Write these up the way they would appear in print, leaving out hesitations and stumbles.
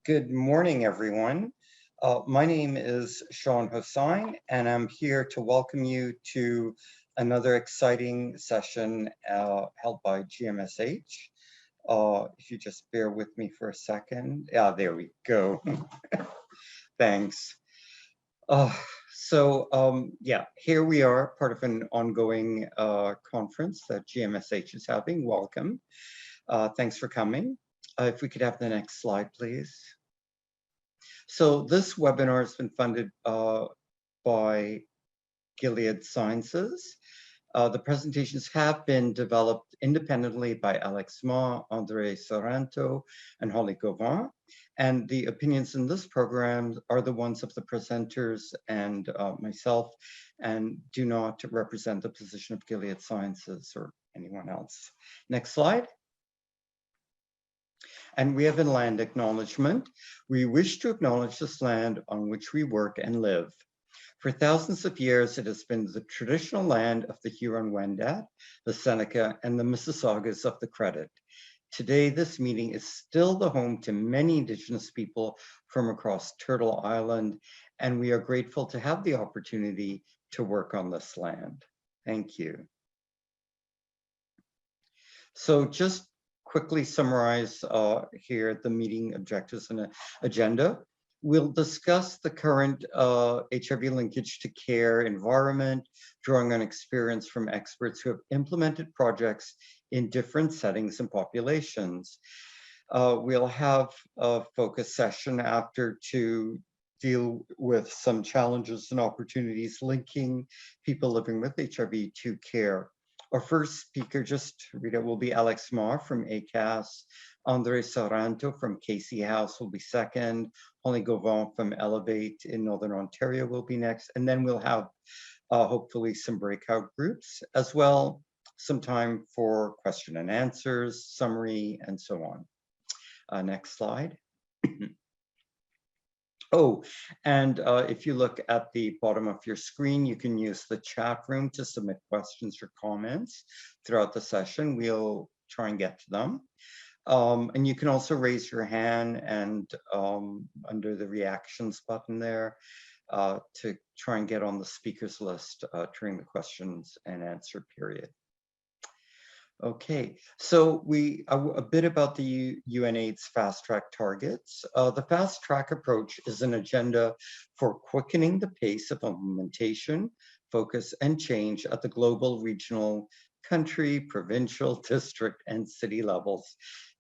Good morning, everyone. My name is Sean Hosein, and I'm here to welcome you to another exciting session held by GMSH. If you just bear with me for a second. There we go. Thanks. Here we are, part of an ongoing conference that GMSH is having. Welcome. Thanks for coming. If we could have the next slide, please. So this webinar has been funded by Gilead Sciences. The presentations have been developed independently by Alex Ma, Andre Ceranto, and Holly Gauvin. And the opinions in this program are the ones of the presenters and myself, and do not represent the position of Gilead Sciences or anyone else. Next slide. And we have a land acknowledgement. We wish to acknowledge this land on which we work and live. For thousands of years, it has been the traditional land of the Huron-Wendat, the Seneca, and the Mississaugas of the Credit. Today, this meeting is still the home to many Indigenous people from across Turtle Island, and we are grateful to have the opportunity to work on this land. Thank you. So just quickly summarize here the meeting objectives and agenda. We'll discuss the current HIV linkage to care environment, drawing on experience from experts who have implemented projects in different settings and populations. We'll have a focus session after to deal with some challenges and opportunities linking people living with HIV to care. Our first speaker, just to read it, will be Alex Ma from Acas. Andre Sorrento from Casey House will be second. Holly Gauvin from Elevate in Northern Ontario will be next. And then we'll have hopefully some breakout groups, as well some time for question and answers, summary, and so on. Next slide. Oh, and if you look at the bottom of your screen, you can use the chat room to submit questions or comments throughout the session. We'll try and get to them. And you can also raise your hand and under the reactions button there to try and get on the speakers list during the questions and answer period. Okay, so a bit about the UNAIDS fast track targets. The fast track approach is an agenda for quickening the pace of implementation, focus, and change at the global, regional, country, provincial, district, and city levels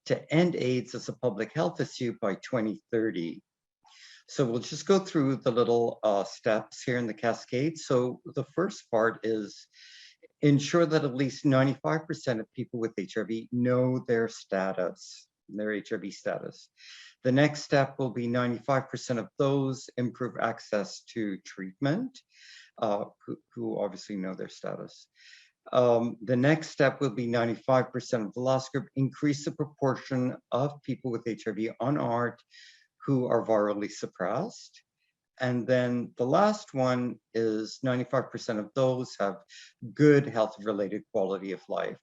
to end AIDS as a public health issue by 2030. So we'll just go through the little steps here in the Cascade. So the first part is ensure that at least 95% of people with HIV know their status, their HIV status. The next step will be 95% of those improve access to treatment, who obviously know their status. The next step will be 95% of the last group, increase the proportion of people with HIV on ART who are virally suppressed. And then the last one is 95% of those have good health-related quality of life.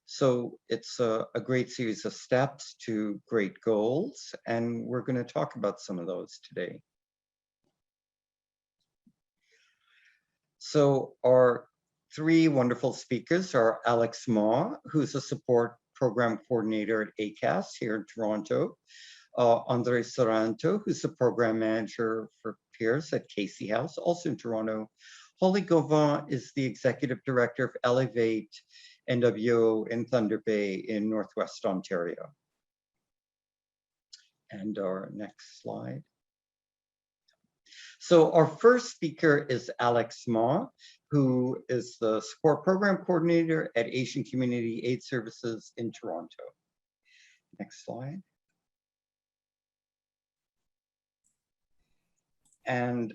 So it's a great series of steps to great goals, and we're going to talk about some of those today. So our three wonderful speakers are Alex Ma, who's a support program coordinator at Acas here in Toronto. Andre Sorrento, who's the program manager for peers at Casey House, also in Toronto. Holly Gauvin is the executive director of Elevate NWO in Thunder Bay in Northwest Ontario. And our next slide. So our first speaker is Alex Ma, who is the support program coordinator at Asian Community AIDS Services in Toronto. Next slide. And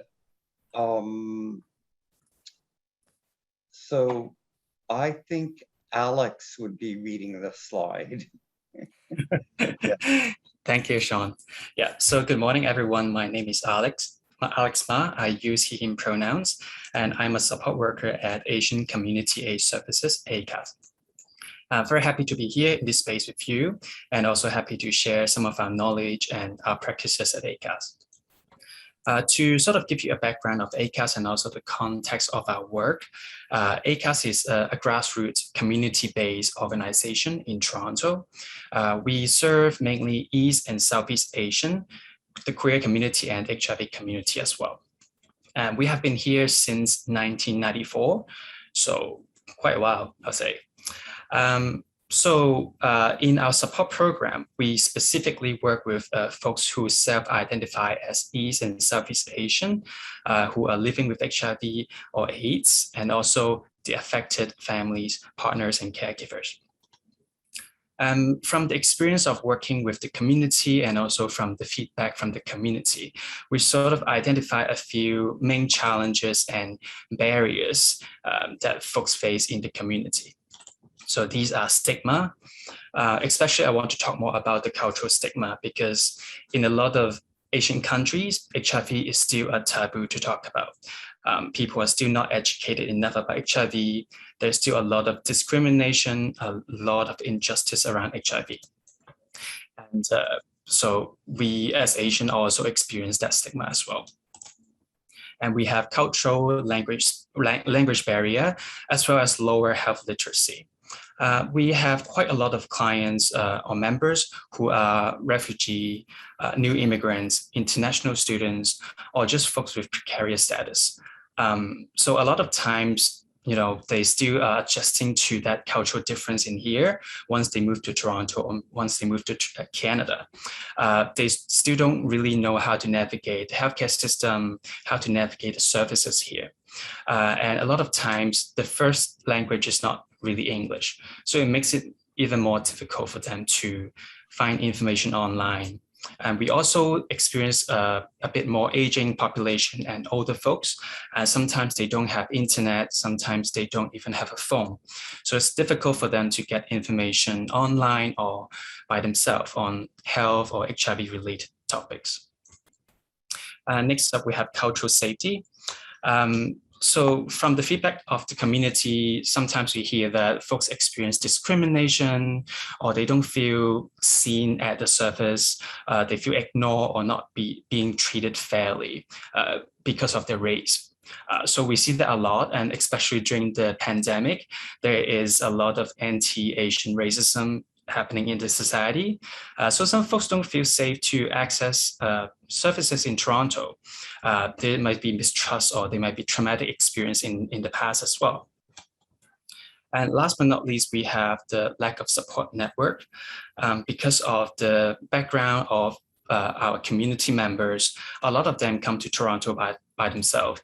so I think Alex would be reading this slide. Yeah. Thank you, Sean. Yeah, so good morning, everyone. My name is Alex Ma. I use he, him pronouns, and I'm a support worker at Asian Community AIDS Services, ACAS. Very happy to be here in this space with you, and also happy to share some of our knowledge and our practices at Acas. To sort of give you a background of Acas and also the context of our work, Acas is a grassroots community-based organization in Toronto. We serve mainly East and Southeast Asian, the queer community and HIV community as well. And we have been here since 1994, so quite a while, I'll say. In our support program, we specifically work with folks who self-identify as East and Southeast Asian, who are living with HIV or AIDS, and also the affected families, partners, and caregivers. From the experience of working with the community and also from the feedback from the community, we sort of identify a few main challenges and barriers that folks face in the community. So these are stigma. Especially I want to talk more about the cultural stigma because in a lot of Asian countries, HIV is still a taboo to talk about. People are still not educated enough about HIV. There's still a lot of discrimination, a lot of injustice around HIV. And so we as Asian also experience that stigma as well. And we have cultural language barrier, as well as lower health literacy. We have quite a lot of clients or members who are refugee, new immigrants, international students, or just folks with precarious status. So a lot of times, they still are adjusting to that cultural difference in here once they move to Toronto or once they move to Canada. They still don't really know how to navigate the healthcare system, how to navigate the services here. And a lot of times the first language is not really English. So it makes it even more difficult for them to find information online. And we also experience a bit more aging population and older folks. Sometimes they don't have internet, sometimes they don't even have a phone. So it's difficult for them to get information online or by themselves on health or HIV related topics. Next up, we have cultural safety. So from the feedback of the community, sometimes we hear that folks experience discrimination or they don't feel seen at the surface. They feel ignored or not being treated fairly because of their race. So we see that a lot, and especially during the pandemic, there is a lot of anti-Asian racism happening in the society. So some folks don't feel safe to access services in Toronto. There might be mistrust or there might be traumatic experience in the past as well. And last but not least, we have the lack of support network. Because of the background of our community members, a lot of them come to Toronto by themselves.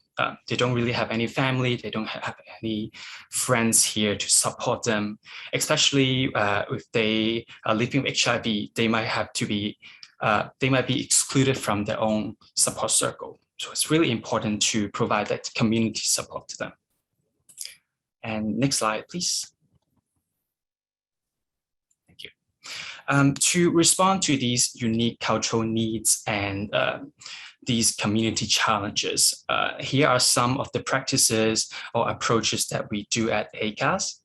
They don't really have any family, they don't have any friends here to support them, especially if they are living with HIV, they might be excluded from their own support circle. So it's really important to provide that community support to them. And next slide, please. Thank you. To respond to these unique cultural needs and these community challenges, here are some of the practices or approaches that we do at Acas.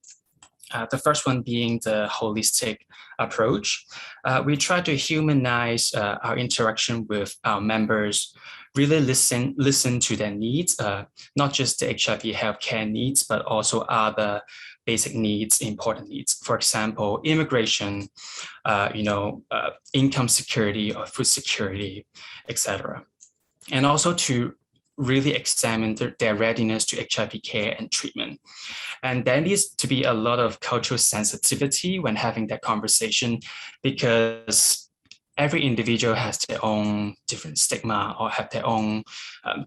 The first one being the holistic approach. We try to humanize our interaction with our members, really listen to their needs, not just the HIV healthcare needs, but also other basic needs, important needs. For example, immigration, income security or food security, etc. And also to really examine their readiness to HIV care and treatment. And there needs to be a lot of cultural sensitivity when having that conversation, because every individual has their own different stigma or have their own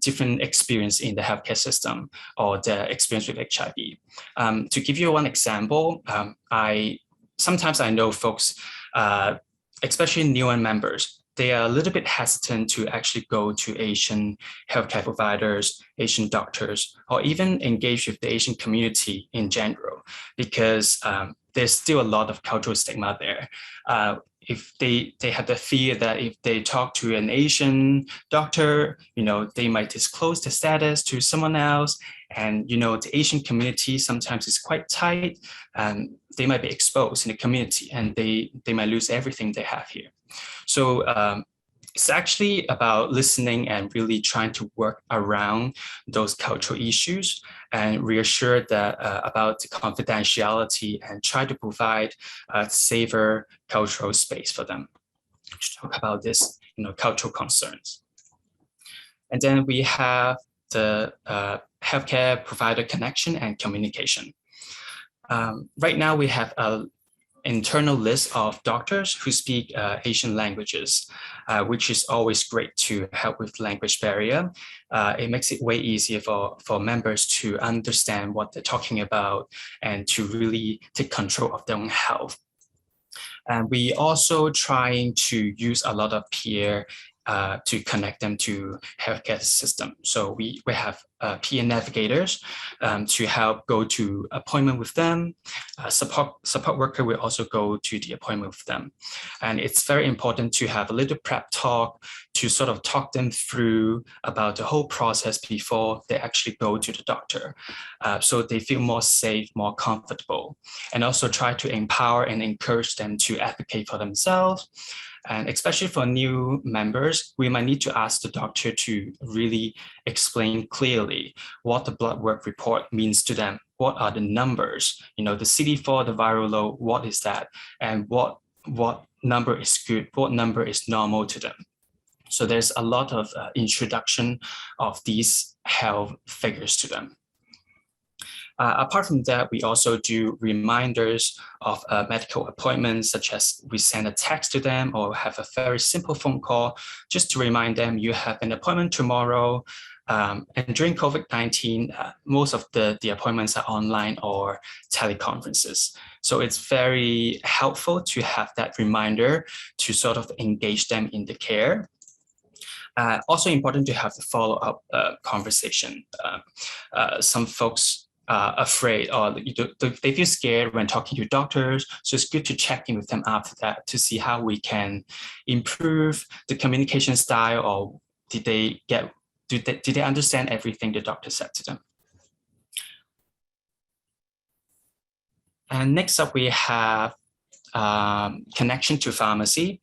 different experience in the healthcare system or their experience with HIV. To give you one example, sometimes I know folks, especially newer members, they are a little bit hesitant to actually go to Asian healthcare providers, Asian doctors, or even engage with the Asian community in general, because there's still a lot of cultural stigma there. if they have the fear that if they talk to an Asian doctor, they might disclose the status to someone else. And, the Asian community sometimes is quite tight, and they might be exposed in the community, and they might lose everything they have here. So it's actually about listening and really trying to work around those cultural issues and reassure that about the confidentiality and try to provide a safer cultural space for them to talk about this, cultural concerns. And then we have the healthcare provider connection and communication. Right now we have a internal list of doctors who speak Asian languages, which is always great to help with language barrier. It makes it way easier for members to understand what they're talking about and to really take control of their own health. And we also trying to use a lot of peer to connect them to healthcare system. So we have peer navigators to help go to appointment with them. Support worker will also go to the appointment with them. And it's very important to have a little prep talk to sort of talk them through about the whole process before they actually go to the doctor. So they feel more safe, more comfortable, and also try to empower and encourage them to advocate for themselves. And especially for new members, we might need to ask the doctor to really explain clearly what the blood work report means to them. What are the numbers? The CD4, the viral load, what is that? And what number is good? What number is normal to them? So there's a lot of introduction of these health figures to them. Apart from that, we also do reminders of medical appointments, such as we send a text to them or have a very simple phone call just to remind them you have an appointment tomorrow. And during COVID-19, most of the appointments are online or teleconferences. So it's very helpful to have that reminder to sort of engage them in the care. Also important to have the follow-up conversation. Some folks afraid or they feel scared when talking to doctors. So it's good to check in with them after that to see how we can improve the communication style, or did they understand everything the doctor said to them? And next up, we have connection to pharmacy.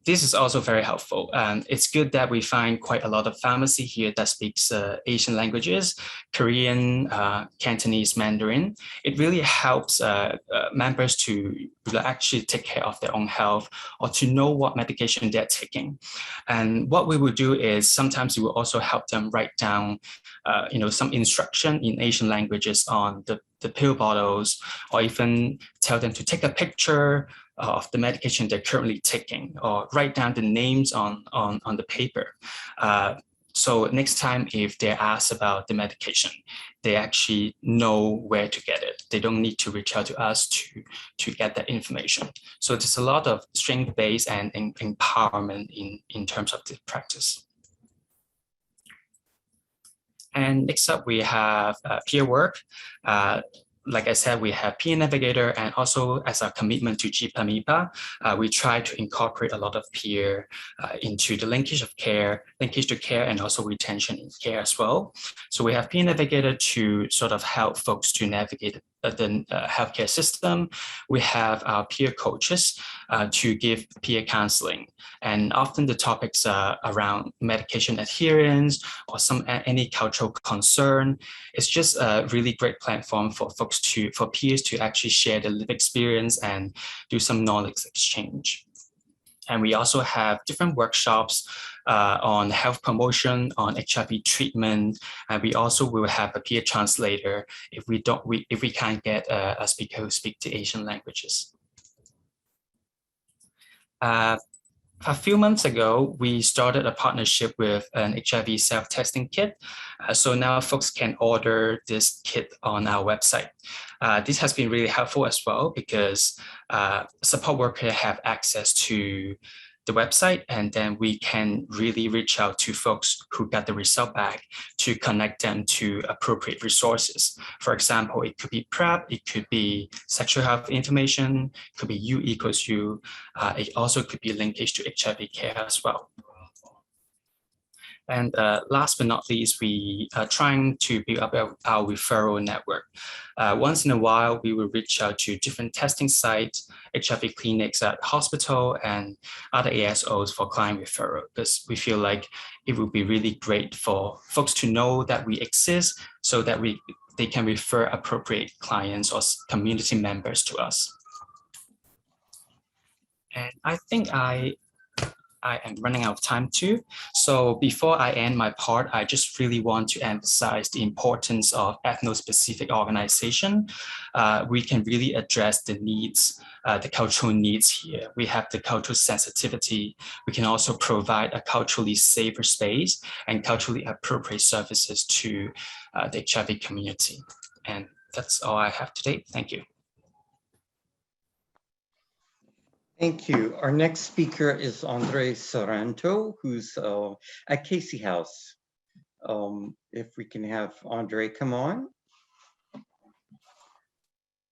This is also very helpful. And it's good that we find quite a lot of pharmacy here that speaks Asian languages, Korean, Cantonese, Mandarin. It really helps members to actually take care of their own health or to know what medication they're taking. And what we will do is sometimes we will also help them write down some instruction in Asian languages on the pill bottles, or even tell them to take a picture of the medication they're currently taking, or write down the names on the paper. So next time if they're asked about the medication, they actually know where to get it. They don't need to reach out to us to get that information. So there's a lot of strength-based and empowerment in terms of the practice. And next up, we have peer work. Like I said, we have peer navigator, and also as a commitment to GPAMIPA, we try to incorporate a lot of peer into the linkage to care, and also retention in care as well. So we have peer navigator to sort of help folks to navigate the healthcare system. We have our peer coaches to give peer counseling. And often the topics are around medication adherence or any cultural concern. It's just a really great platform for peers to actually share the lived experience and do some knowledge exchange. And we also have different workshops on health promotion, on HIV treatment, and we also will have a peer translator if we can't get a speaker who speaks the Asian languages. A few months ago, we started a partnership with an HIV self-testing kit. So now folks can order this kit on our website. This has been really helpful as well because support workers have access to the website, and then we can really reach out to folks who got the result back to connect them to appropriate resources. For example, it could be PrEP, it could be sexual health information, it could be U equals U. It also could be linkage to HIV care as well. And last but not least, we are trying to build up our referral network. Once in a while, we will reach out to different testing sites, HIV clinics at hospital, and other ASOs for client referral, because we feel like it would be really great for folks to know that we exist so that they can refer appropriate clients or community members to us. And I think I am running out of time too. So before I end my part, I just really want to emphasize the importance of ethno-specific organization. We can really address the needs, the cultural needs here. We have the cultural sensitivity. We can also provide a culturally safer space and culturally appropriate services to the HIV community. And that's all I have today. Thank you. Thank you. Our next speaker is Andre Sorrento, who's at Casey House. If we can have Andre come on.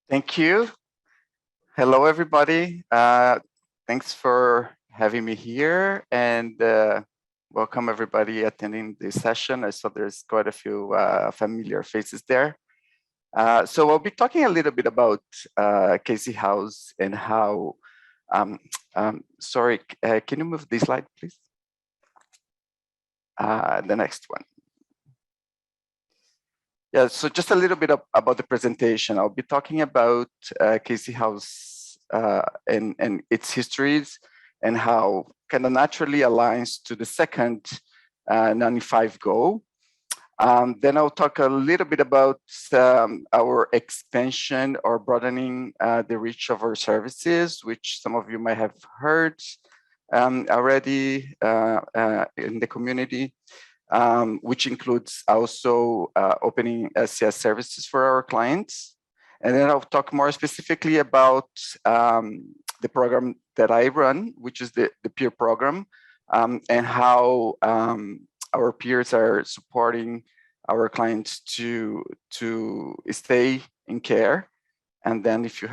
Thank you. Hello, everybody. Thanks for having me here, and welcome everybody attending this session. I saw there's quite a few familiar faces there. So I'll be talking a little bit about Casey House and how sorry, can you move this slide, please? The next one. Yeah, so just a little bit about the presentation. I'll be talking about Casey House and its histories and how kind of naturally aligns to the second 95 goal. Then I'll talk a little bit about our expansion or broadening the reach of our services, which some of you might have heard already in the community, which includes also opening SCS services for our clients. And then I'll talk more specifically about the program that I run, which is the peer program, and how our peers are supporting our clients to stay in care. And then if you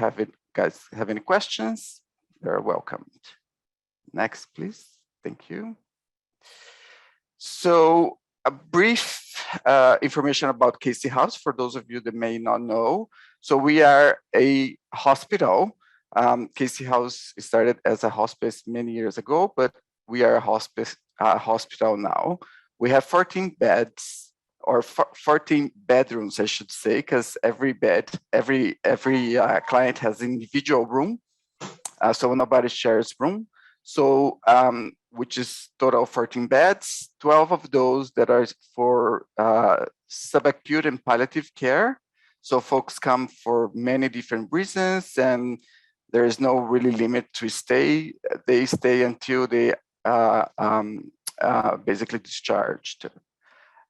guys have any questions, they're welcomed. Next, please. Thank you. So a brief information about Casey House for those of you that may not know. So we are a hospital. Casey House started as a hospice many years ago, but we are a hospital now. We have 14 beds, or 14 bedrooms, I should say, because every bed, every client has an individual room, so nobody shares room. So, which is total 14 beds, 12 of those that are for subacute and palliative care. So folks come for many different reasons, and there is no really limit to stay. They stay until they basically discharged.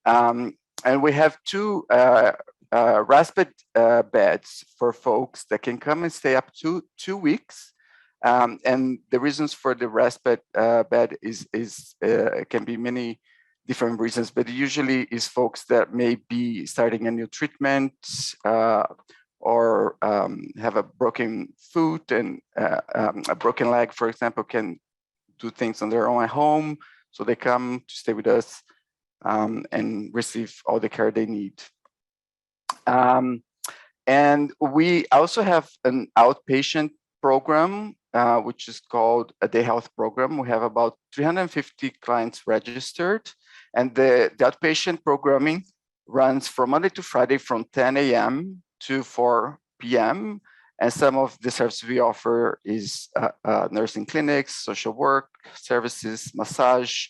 And we have 2 respite beds for folks that can come and stay up to 2 weeks. And the reasons for the respite bed can be many different reasons, but usually is folks that may be starting a new treatment or have a broken foot and a broken leg, for example, can do things on their own at home. So they come to stay with us and receive all the care they need. And we also have an outpatient program, which is called a day health program. We have about 350 clients registered, and the outpatient programming runs from Monday to Friday from 10 a.m. to 4 p.m. And some of the services we offer is nursing clinics, social work services, massage,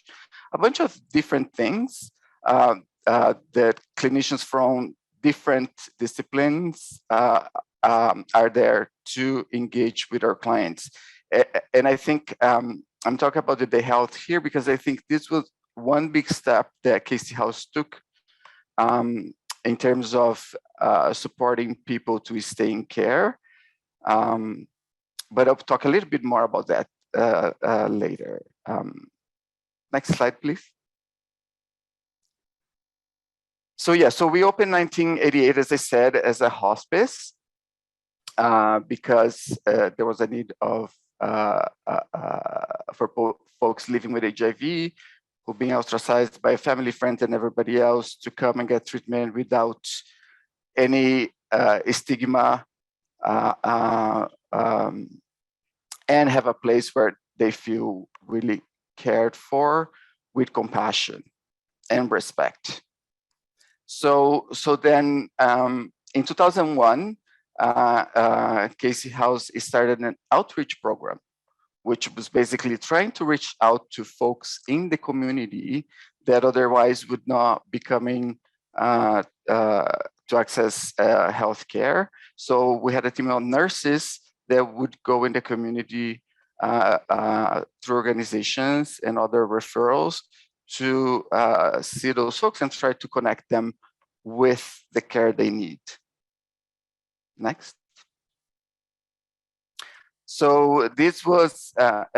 a bunch of different things that clinicians from different disciplines are there to engage with our clients. And I think I'm talking about the day health here because I think this was one big step that Casey House took in terms of supporting people to stay in care. But I'll talk a little bit more about that later. Next slide, please. So yeah, so we opened 1988, as I said, as a hospice because there was a need of for folks living with HIV who being ostracized by family, friends, and everybody else to come and get treatment without any stigma, and have a place where they feel really cared for with compassion and respect. So then in 2001, CATIE House started an outreach program, which was basically trying to reach out to folks in the community that otherwise would not be coming to access healthcare. So we had a team of nurses that would go in the community through organizations and other referrals to see those folks and try to connect them with the care they need. Next. So this was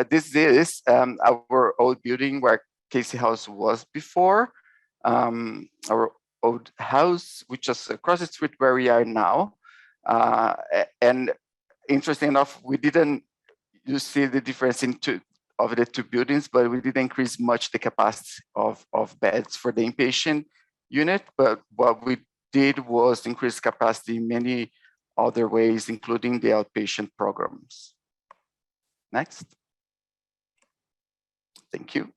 this is our old building where CATIE House was before. Our old house, which is across the street where we are now. And interesting enough, we didn't see the difference of the two buildings, but we didn't increase much the capacity of beds for the inpatient unit. But what we did was increase capacity in many other ways, including the outpatient programs. Next. Thank you.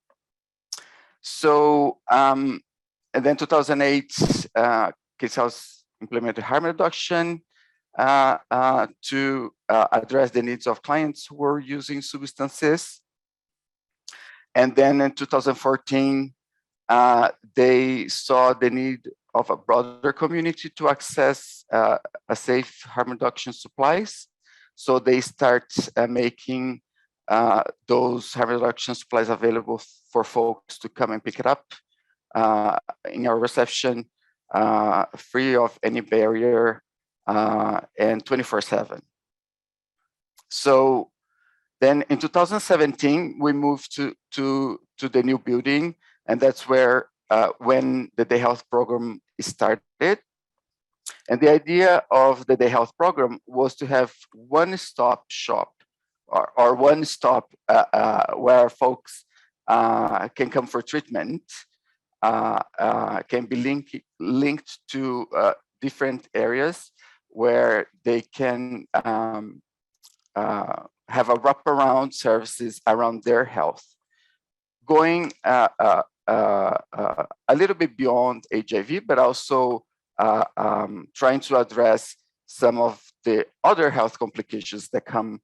So, and then 2008, CATIE House implemented harm reduction to address the needs of clients who were using substances. And then in 2014, they saw the need of a broader community to access a safe harm reduction supplies. So they start making those harm reduction supplies available for folks to come and pick it up in our reception, free of any barrier, and 24/7. So then in 2017, we moved to the new building, and that's where when the Day Health program started. And the idea of the Day Health program was to have one-stop shop or one-stop where folks can come for treatment, can be linked to different areas where they can have a wraparound services around their health, going a little bit beyond HIV, but also trying to address some of the other health complications that come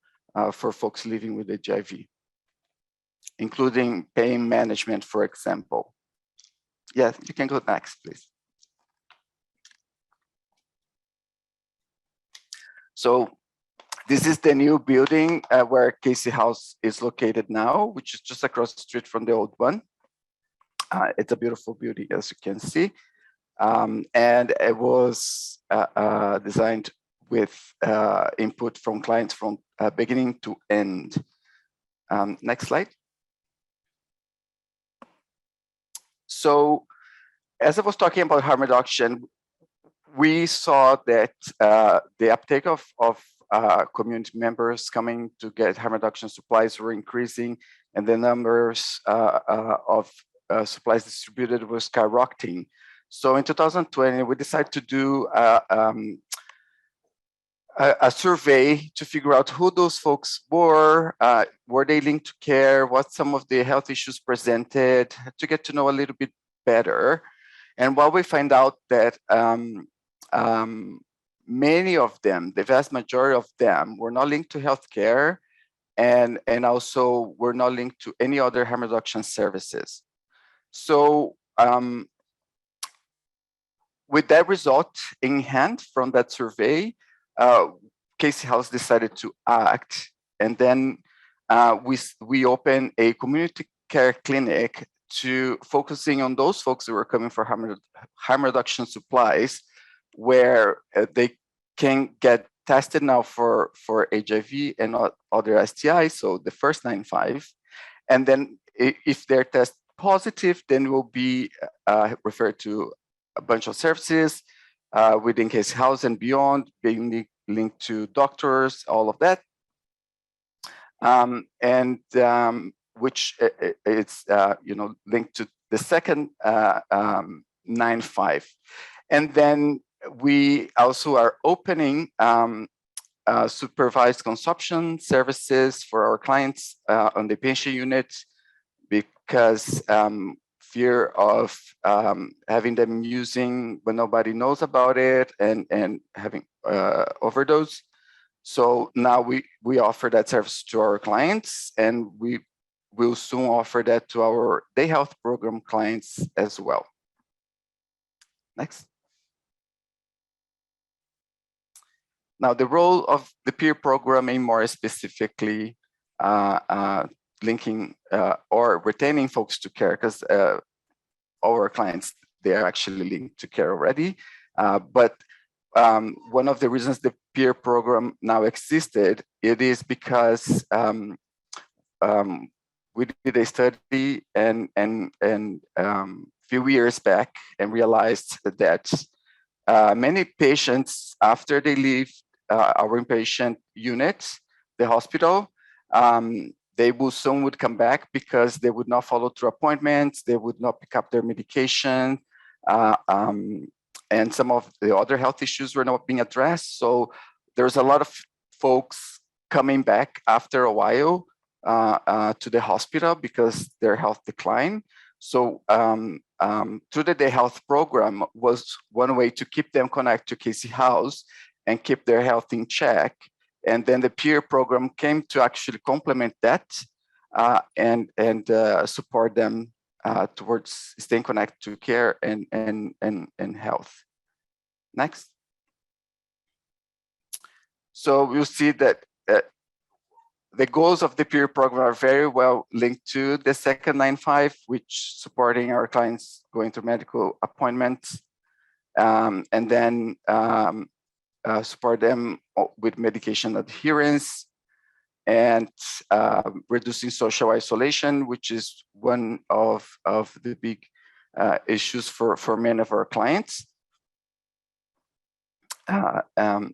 for folks living with HIV, including pain management, for example. Yeah, you can go next, please. So this is the new building where CATIE House is located now, which is just across the street from the old one. It's a beautiful building, as you can see. And it was designed with input from clients from beginning to end. Next slide. So as I was talking about harm reduction, we saw that the uptake of community members coming to get harm reduction supplies were increasing, and the numbers of supplies distributed were skyrocketing. So in 2020, we decided to do a survey to figure out who those folks were they linked to care, what some of the health issues presented, to get to know a little bit better. And what we find out that many of them, the vast majority of them, were not linked to healthcare, and also were not linked to any other harm reduction services. So with that result in hand from that survey, CATIE House decided to act, and then we opened a community care clinic to focusing on those folks who were coming for harm reduction supplies, where they can get tested now for HIV and other STIs, so the first 95. And then if they're test positive, then we'll be referred to a bunch of services within Cascade House and beyond, being linked to doctors, all of that. Which it's linked to the second 95. And then we also are opening supervised consumption services for our clients on the patient unit, because fear of having them using when nobody knows about it and having overdose. So now we offer that service to our clients, and we will soon offer that to our day health program clients as well. Next. Now, the role of the peer programming, more specifically, linking or retaining folks to care, because our clients, they are actually linked to care already. But one of the reasons the peer program now existed, it is because we did a study and few years back and realized that many patients, after they leave our inpatient unit, the hospital, they will soon would come back because they would not follow through appointments, they would not pick up their medication, and some of the other health issues were not being addressed. So there's a lot of folks coming back after a while to the hospital because their health declined. So through the day health program was one way to keep them connected to Cascade House and keep their health in check. And then the peer program came to actually complement that and support them towards staying connected to care and health. Next. So we'll see that the goals of the peer program are very well linked to the second 95, which supporting our clients going to medical appointments, and then support them with medication adherence and reducing social isolation, which is one of the big issues for many of our clients.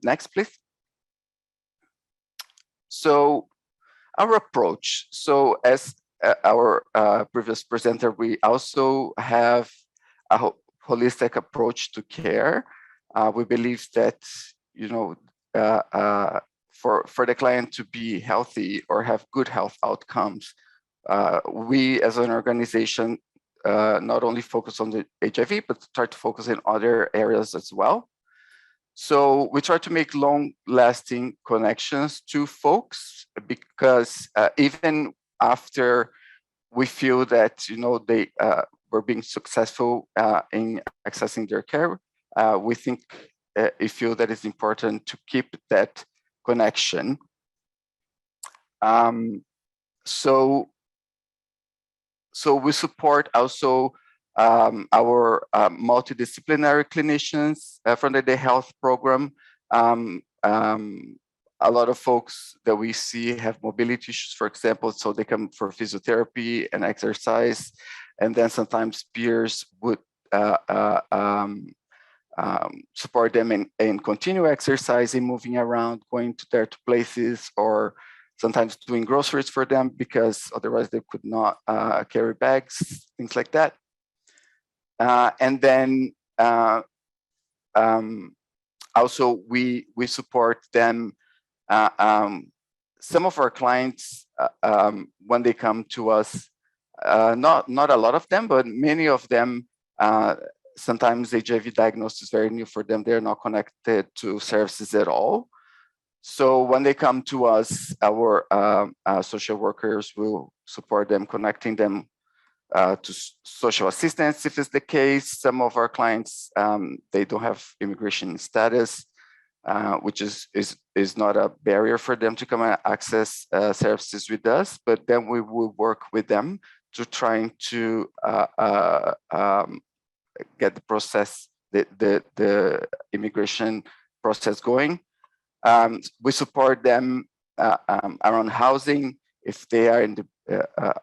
Next, please. So our approach. So as our previous presenter, we also have a holistic approach to care. We believe that, for the client to be healthy or have good health outcomes, we as an organization not only focus on the HIV, but try to focus in other areas as well. So we try to make long-lasting connections to folks, because even after we feel that they were being successful in accessing their care, we feel that it's important to keep that connection. So we support also our multidisciplinary clinicians from the day health program. A lot of folks that we see have mobility issues, for example, so they come for physiotherapy and exercise, and then sometimes peers would support them in continue exercising, moving around, going to their places, or sometimes doing groceries for them because otherwise they could not carry bags, things like that. And then also we support them. Some of our clients, when they come to us, not a lot of them, but many of them, sometimes HIV diagnosis is very new for them. They're not connected to services at all. So when they come to us, our social workers will support them, connecting them to social assistance if it's the case. Some of our clients, they don't have immigration status, which is not a barrier for them to come and access services with us, but then we will work with them to trying to get the process, the immigration process going. We support them around housing if they are in the,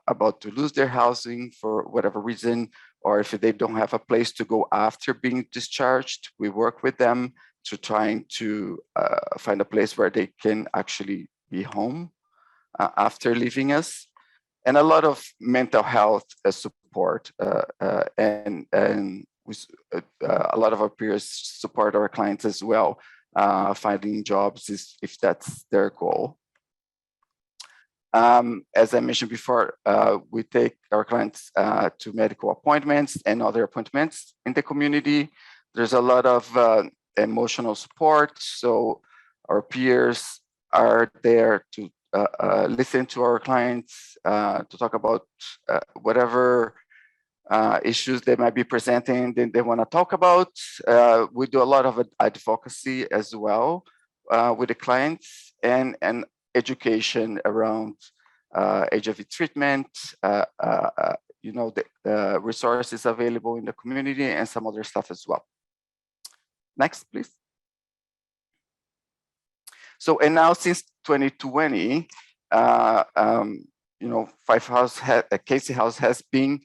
about to lose their housing for whatever reason, or if they don't have a place to go after being discharged. We work with them to trying to find a place where they can actually be home after leaving us, and a lot of mental health support, and we, a lot of our peers support our clients as well, finding jobs if that's their goal. As I mentioned before, we take our clients to medical appointments and other appointments in the community. There's a lot of emotional support, so our peers are there to listen to our clients, to talk about whatever issues they might be presenting that they want to talk about. We do a lot of advocacy as well with the clients, and education around HIV treatment, you know, the resources available in the community, and some other stuff as well. Next, please. So, and now since 2020, you know, CATIE House has been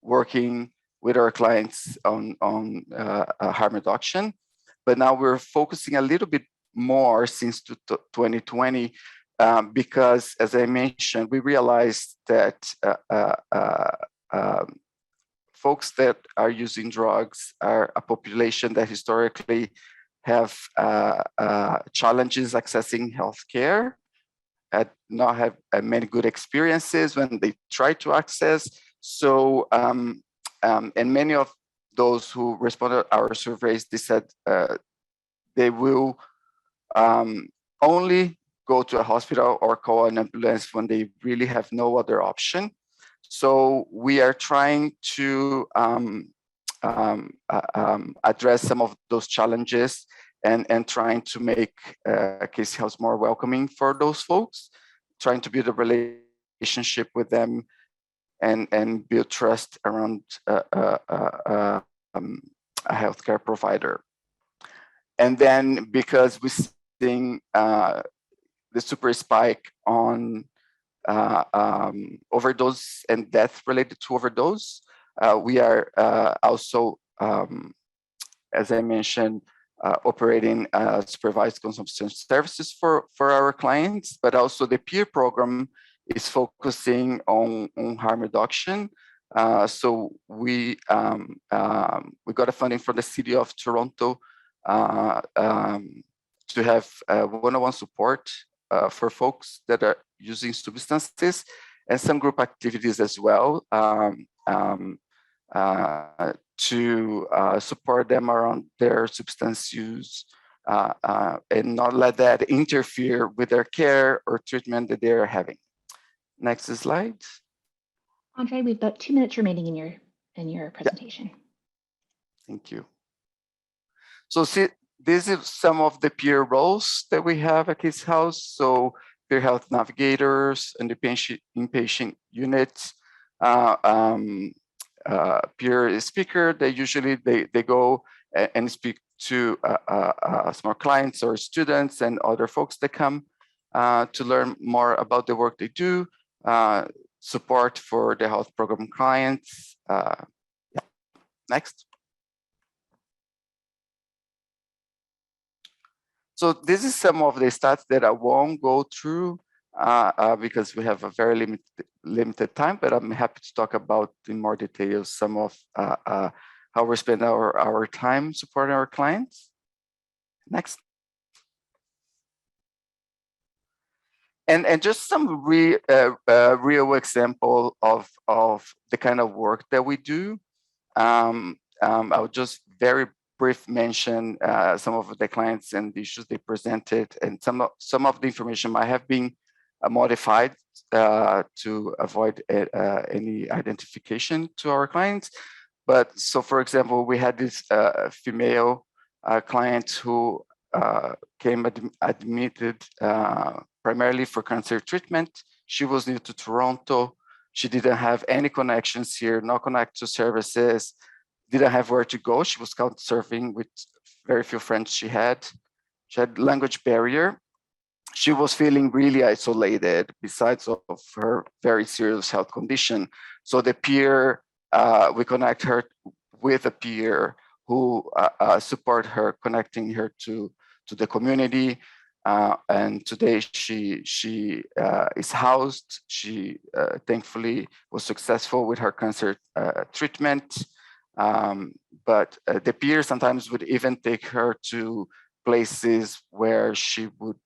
working with our clients on harm reduction, but now we're focusing a little bit more since 2020 because, as I mentioned, we realized that folks that are using drugs are a population that historically have challenges accessing healthcare, not have many good experiences when they try to access. So, and many of those who responded to our surveys, they said they will only go to a hospital or call an ambulance when they really have no other option. So we are trying to address some of those challenges and trying to make CATIE House more welcoming for those folks, trying to build a relationship with them and build trust around a healthcare provider. And then because we're seeing the super spike on overdose and death related to overdose, we are also, as I mentioned, operating supervised consumption services for our clients, but also the peer program is focusing on harm reduction. So we got a funding from the city of Toronto to have one-on-one support for folks that are using substances, and some group activities as well to support them around their substance use and not let that interfere with their care or treatment that they're having. Next slide. Andre, we've got 2 minutes remaining in your presentation. Yeah. Thank you. So see, this is some of the peer roles that we have at CATIE House. So peer health navigators and the inpatient units, peer speaker. They usually they go and speak to small clients or students and other folks that come to learn more about the work they do. Support for the health program clients. Yeah. Next. So this is some of the stats that I won't go through because we have a very limited time, but I'm happy to talk about in more detail some of how we spend our time supporting our clients. Next. And just some real example of the kind of work that we do. I'll just very brief mention some of the clients and the issues they presented, and some of the information might have been modified to avoid any identification to our clients. But so, for example, we had this female client who came admitted primarily for cancer treatment. She was new to Toronto. She didn't have any connections here, no connect to services, didn't have where to go. She was couch surfing with very few friends she had. She had language barrier. She was feeling really isolated besides of her very serious health condition. So the peer, we connect her with a peer who support her, connecting her to the community. And today she is housed. She thankfully was successful with her cancer treatment. But the peer sometimes would even take her to places where she would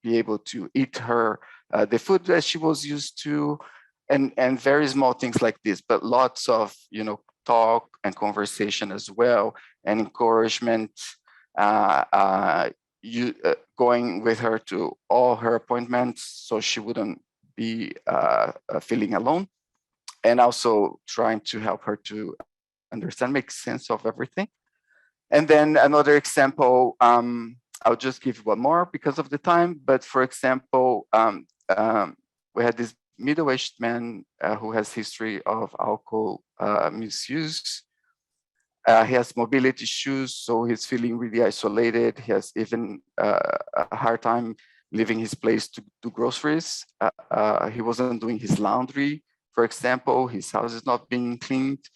be able to eat her the food that she was used to, and very small things like this, but lots of talk and conversation as well, and encouragement. Going with her to all her appointments so she wouldn't be feeling alone, and also trying to help her to understand, make sense of everything. And then another example, I'll just give one more because of the time. But for example, we had this middle-aged man who has history of alcohol misuse. He has mobility issues, so he's feeling really isolated. He has even a hard time leaving his place to do groceries. He wasn't doing his laundry, for example. His house is not being cleaned.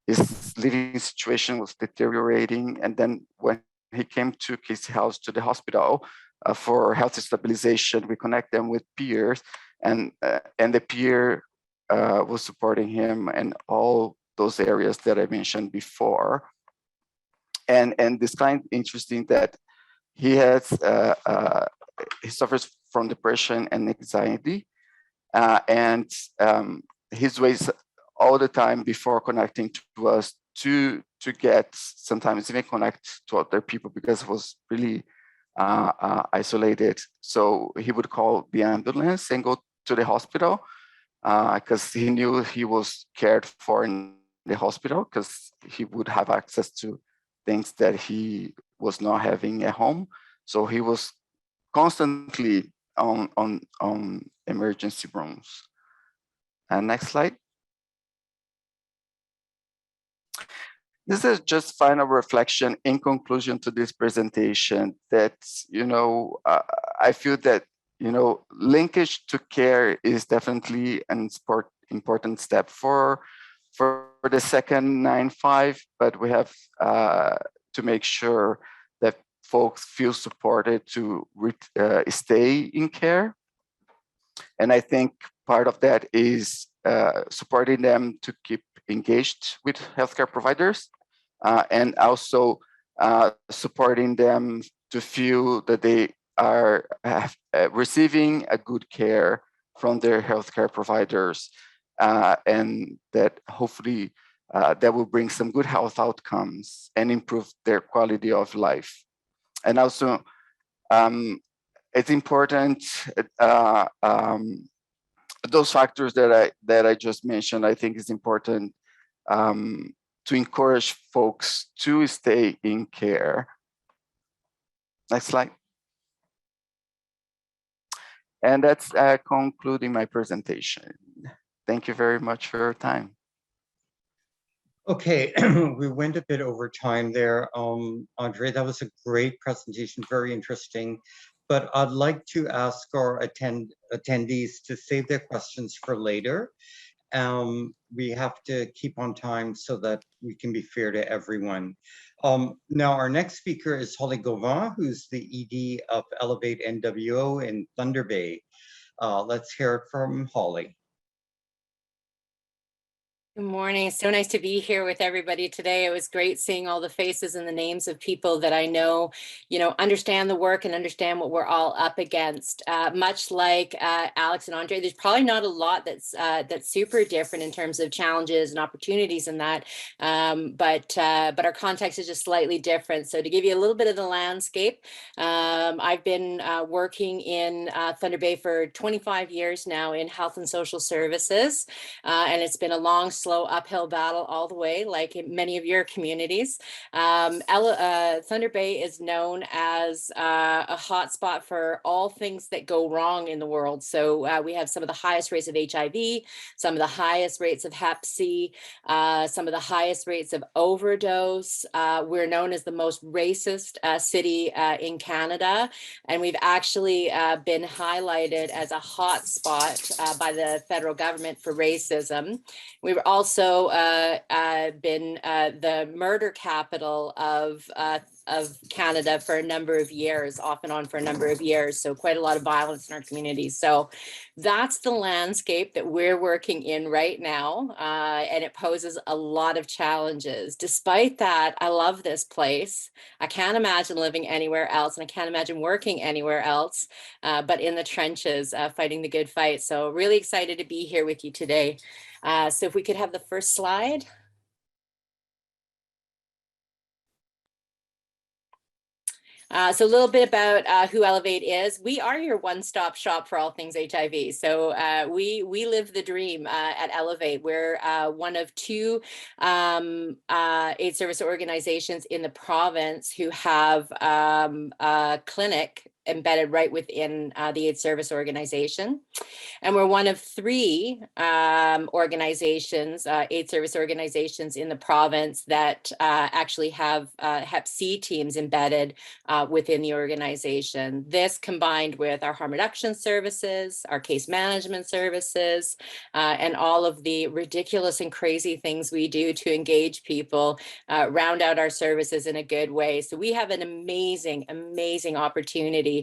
His living situation was deteriorating. And then when he came to CATIE House, to the hospital for health stabilization, we connect them with peers, and the peer was supporting him in all those areas that I mentioned before. And this kind of interesting that he has, he suffers from depression and anxiety, and his ways all the time before connecting to us to get sometimes even connect to other people, because it was really isolated. So he would call the ambulance and go to the hospital because he knew he was cared for in the hospital, because he would have access to things that he was not having at home. So he was constantly on emergency rooms. And next slide. This is just final reflection in conclusion to this presentation that, I feel that, linkage to care is definitely an important step for the second 9-5, but we have to make sure that folks feel supported to stay in care. And I think part of that is supporting them to keep engaged with healthcare providers, and also supporting them to feel that they are receiving a good care from their healthcare providers, and that hopefully that will bring some good health outcomes and improve their quality of life. And also, it's important, those factors that I just mentioned, I think is important to encourage folks to stay in care. Next slide. And that's concluding my presentation. Thank you very much for your time. Okay, we went a bit over time there. Andre, that was a great presentation, very interesting. But I'd like to ask our attendees to save their questions for later. We have to keep on time so that we can be fair to everyone. Now, our next speaker is Holly Gauvin, who's the ED of Elevate NWO in Thunder Bay. Let's hear it from Holly. Good morning. So nice to be here with everybody today. It was great seeing all the faces and the names of people that I know, understand the work and understand what we're all up against. Much like Alex and Andre, there's probably not a lot that's super different in terms of challenges and opportunities in that, but our context is just slightly different. So to give you a little bit of the landscape, I've been working in Thunder Bay for 25 years now in health and social services, and it's been a long, slow uphill battle all the way, like in many of your communities. Thunder Bay is known as a hotspot for all things that go wrong in the world. So we have some of the highest rates of HIV, some of the highest rates of Hep C, some of the highest rates of overdose. We're known as the most racist city in Canada, and we've actually been highlighted as a hotspot by the federal government for racism. We've also been the murder capital of Canada for a number of years, off and on for a number of years. So quite a lot of violence in our communities. So that's the landscape that we're working in right now. And it poses a lot of challenges. Despite that, I love this place. I can't imagine living anywhere else, and I can't imagine working anywhere else, but in the trenches, fighting the good fight. So really excited to be here with you today. So if we could have the first slide. So a little bit about who Elevate is. We are your one-stop shop for all things HIV. So we live the dream at Elevate. We're one of two AIDS service organizations in the province who have a clinic embedded right within the AIDS service organization. And we're one of three organizations, AIDS service organizations in the province that actually have Hep C teams embedded within the organization. This combined with our harm reduction services, our case management services, and all of the ridiculous and crazy things we do to engage people, round out our services in a good way. So we have an amazing, amazing opportunity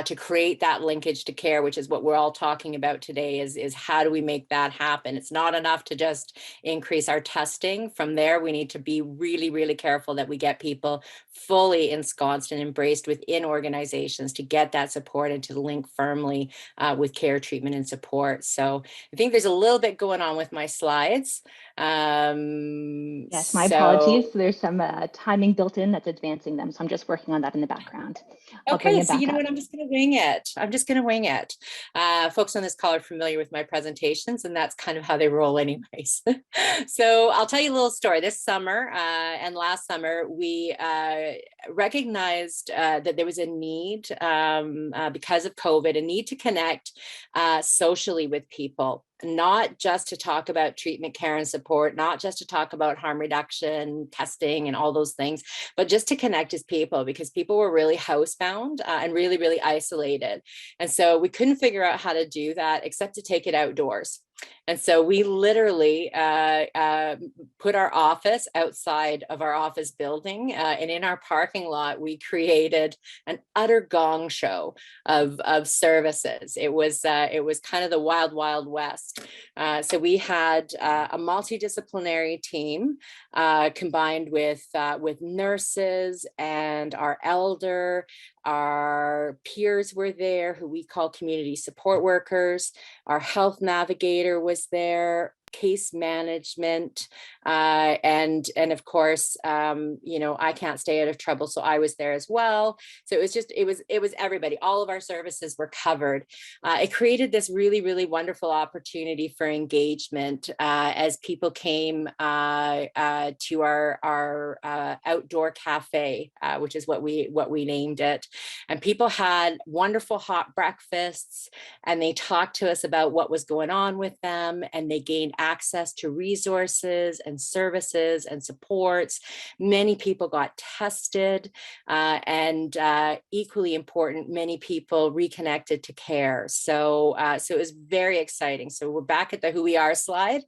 to create that linkage to care, which is what we're all talking about today, is how do we make that happen? It's not enough to just increase our testing. From there, we need to be really, really careful that we get people fully ensconced and embraced within organizations to get that support and to link firmly with care, treatment, and support. So I think there's a little bit going on with my slides. Yes, my apologies. There's some timing built in that's advancing them. So I'm just working on that in the background. Okay, so you know what, I'm just going to wing it. I'm just going to wing it. Folks on this call are familiar with my presentations, and that's kind of how they roll anyways. So I'll tell you a little story. This summer and last summer, we recognized that there was a need because of COVID, a need to connect socially with people. Not just to talk about treatment, care, and support, not just to talk about harm reduction, testing, and all those things, but just to connect as people, because people were really housebound and really, really isolated. And so we couldn't figure out how to do that except to take it outdoors. And so we literally put our office outside of our office building, and in our parking lot, we created an utter gong show of services. It was kind of the wild, wild west. So we had a multidisciplinary team combined with nurses and our elder. Our peers were there, who we call community support workers. Our health navigator was there, case management, and of course, you know, I can't stay out of trouble, so I was there as well. So it was everybody. All of our services were covered. It created this really, really wonderful opportunity for engagement as people came to our outdoor cafe, which is what we named it. And people had wonderful hot breakfasts, and they talked to us about what was going on with them, and they gained access to resources and services and supports. Many people got tested, and equally important, many people reconnected to care. So it was very exciting. So we're back at the who we are slide.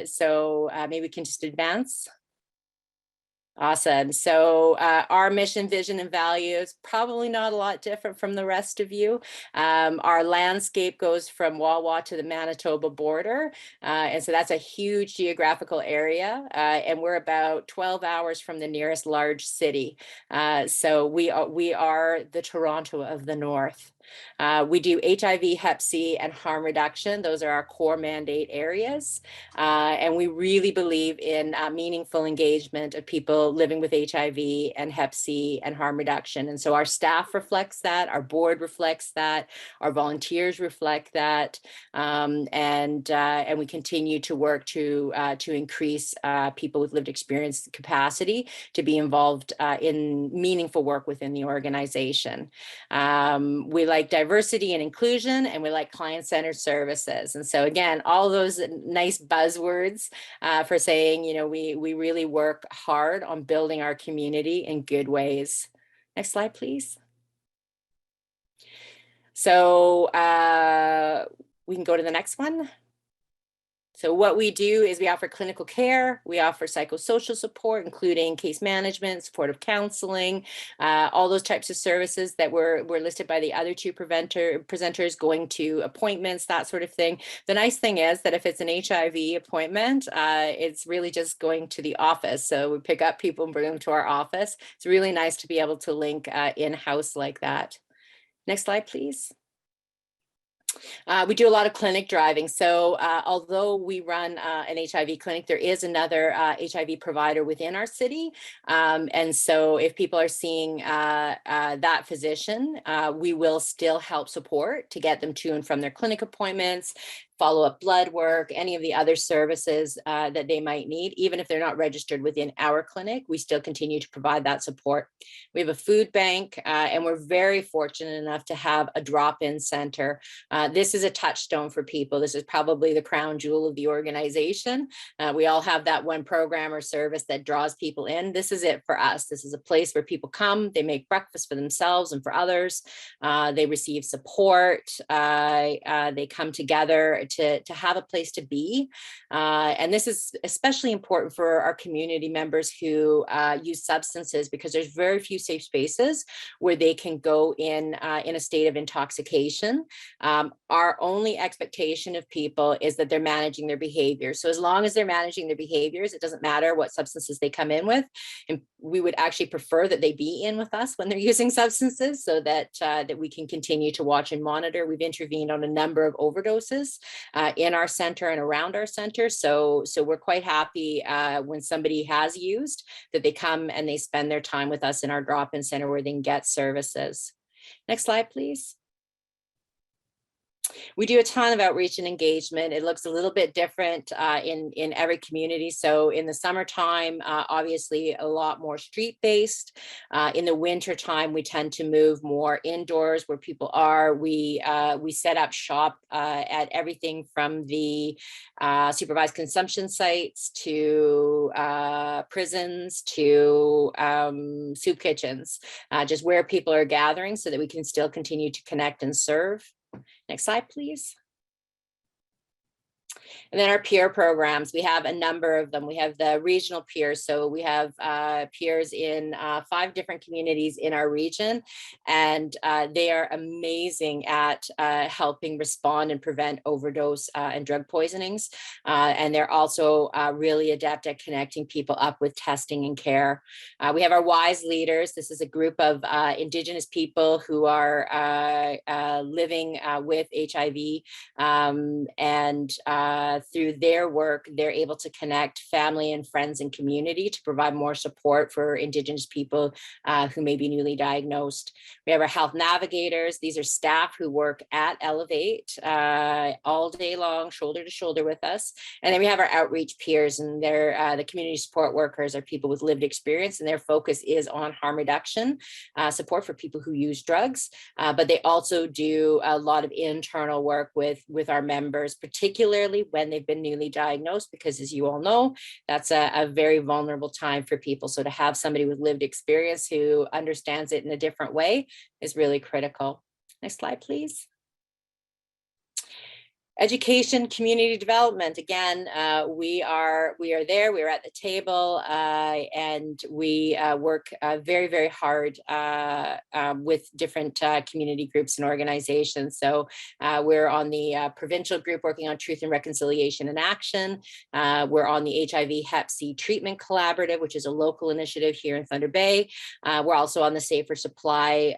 So maybe we can just advance. Awesome. So our mission, vision, and values, probably not a lot different from the rest of you. Our landscape goes from Wawa to the Manitoba border. And so that's a huge geographical area. And we're about 12 hours from the nearest large city. So we are the Toronto of the North. We do HIV, Hep C, and harm reduction. Those are our core mandate areas. And we really believe in meaningful engagement of people living with HIV and Hep C and harm reduction. And so our staff reflects that, our board reflects that, our volunteers reflect that, and we continue to work to increase people with lived experience capacity to be involved in meaningful work within the organization. We like diversity and inclusion, and we like client-centered services. And so again, all those nice buzzwords for saying, you know, we really work hard on building our community in good ways. Next slide, please. So we can go to the next one. So what we do is we offer clinical care, we offer psychosocial support, including case management, supportive counseling, all those types of services that were listed by the other two presenters, going to appointments, that sort of thing. The nice thing is that if it's an HIV appointment, it's really just going to the office. So we pick up people and bring them to our office. It's really nice to be able to link in-house like that. Next slide, please. We do a lot of clinic driving. So although we run an HIV clinic, there is another HIV provider within our city. And so if people are seeing that physician, we will still help support to get them to and from their clinic appointments, follow-up blood work, any of the other services that they might need. Even if they're not registered within our clinic, we still continue to provide that support. We have a food bank, and we're very fortunate enough to have a drop-in center. This is a touchstone for people. This is probably the crown jewel of the organization. We all have that one program or service that draws people in. This is it for us. This is a place where people come, they make breakfast for themselves and for others. They receive support. They come together to have a place to be. And this is especially important for our community members who use substances, because there's very few safe spaces where they can go in a state of intoxication. Our only expectation of people is that they're managing their behaviors. So as long as they're managing their behaviors, it doesn't matter what substances they come in with. And we would actually prefer that they be in with us when they're using substances, so that that we can continue to watch and monitor. We've intervened on a number of overdoses in our center and around our center. So we're quite happy when somebody has used, that they come and they spend their time with us in our drop-in center where they can get services. Next slide, please. We do a ton of outreach and engagement. It looks a little bit different in every community. So in the summertime, obviously a lot more street-based. In the wintertime, we tend to move more indoors where people are. We set up shop at everything from the supervised consumption sites to prisons to soup kitchens, just where people are gathering so that we can still continue to connect and serve. Next slide, please. And then our peer programs, we have a number of them. We have the regional peers. So we have peers in 5 different communities in our region, and they are amazing at helping respond and prevent overdose and drug poisonings. And they're also really adept at connecting people up with testing and care. We have our WISE leaders. This is a group of Indigenous people who are living with HIV, and through their work, they're able to connect family and friends and community to provide more support for Indigenous people who may be newly diagnosed. We have our health navigators. These are staff who work at Elevate all day long, shoulder to shoulder with us. And then we have our outreach peers, and they're the community support workers are people with lived experience, and their focus is on harm reduction, support for people who use drugs, but they also do a lot of internal work with our members, particularly when they've been newly diagnosed, because as you all know, that's a very vulnerable time for people. So to have somebody with lived experience who understands it in a different way is really critical. Next slide, please. Education, community development. Again, we are there. We are at the table, and we work very, very hard with different community groups and organizations. So we're on the provincial group working on truth and reconciliation and action. We're on the HIV Hep C treatment collaborative, which is a local initiative here in Thunder Bay. We're also on the Safer Supply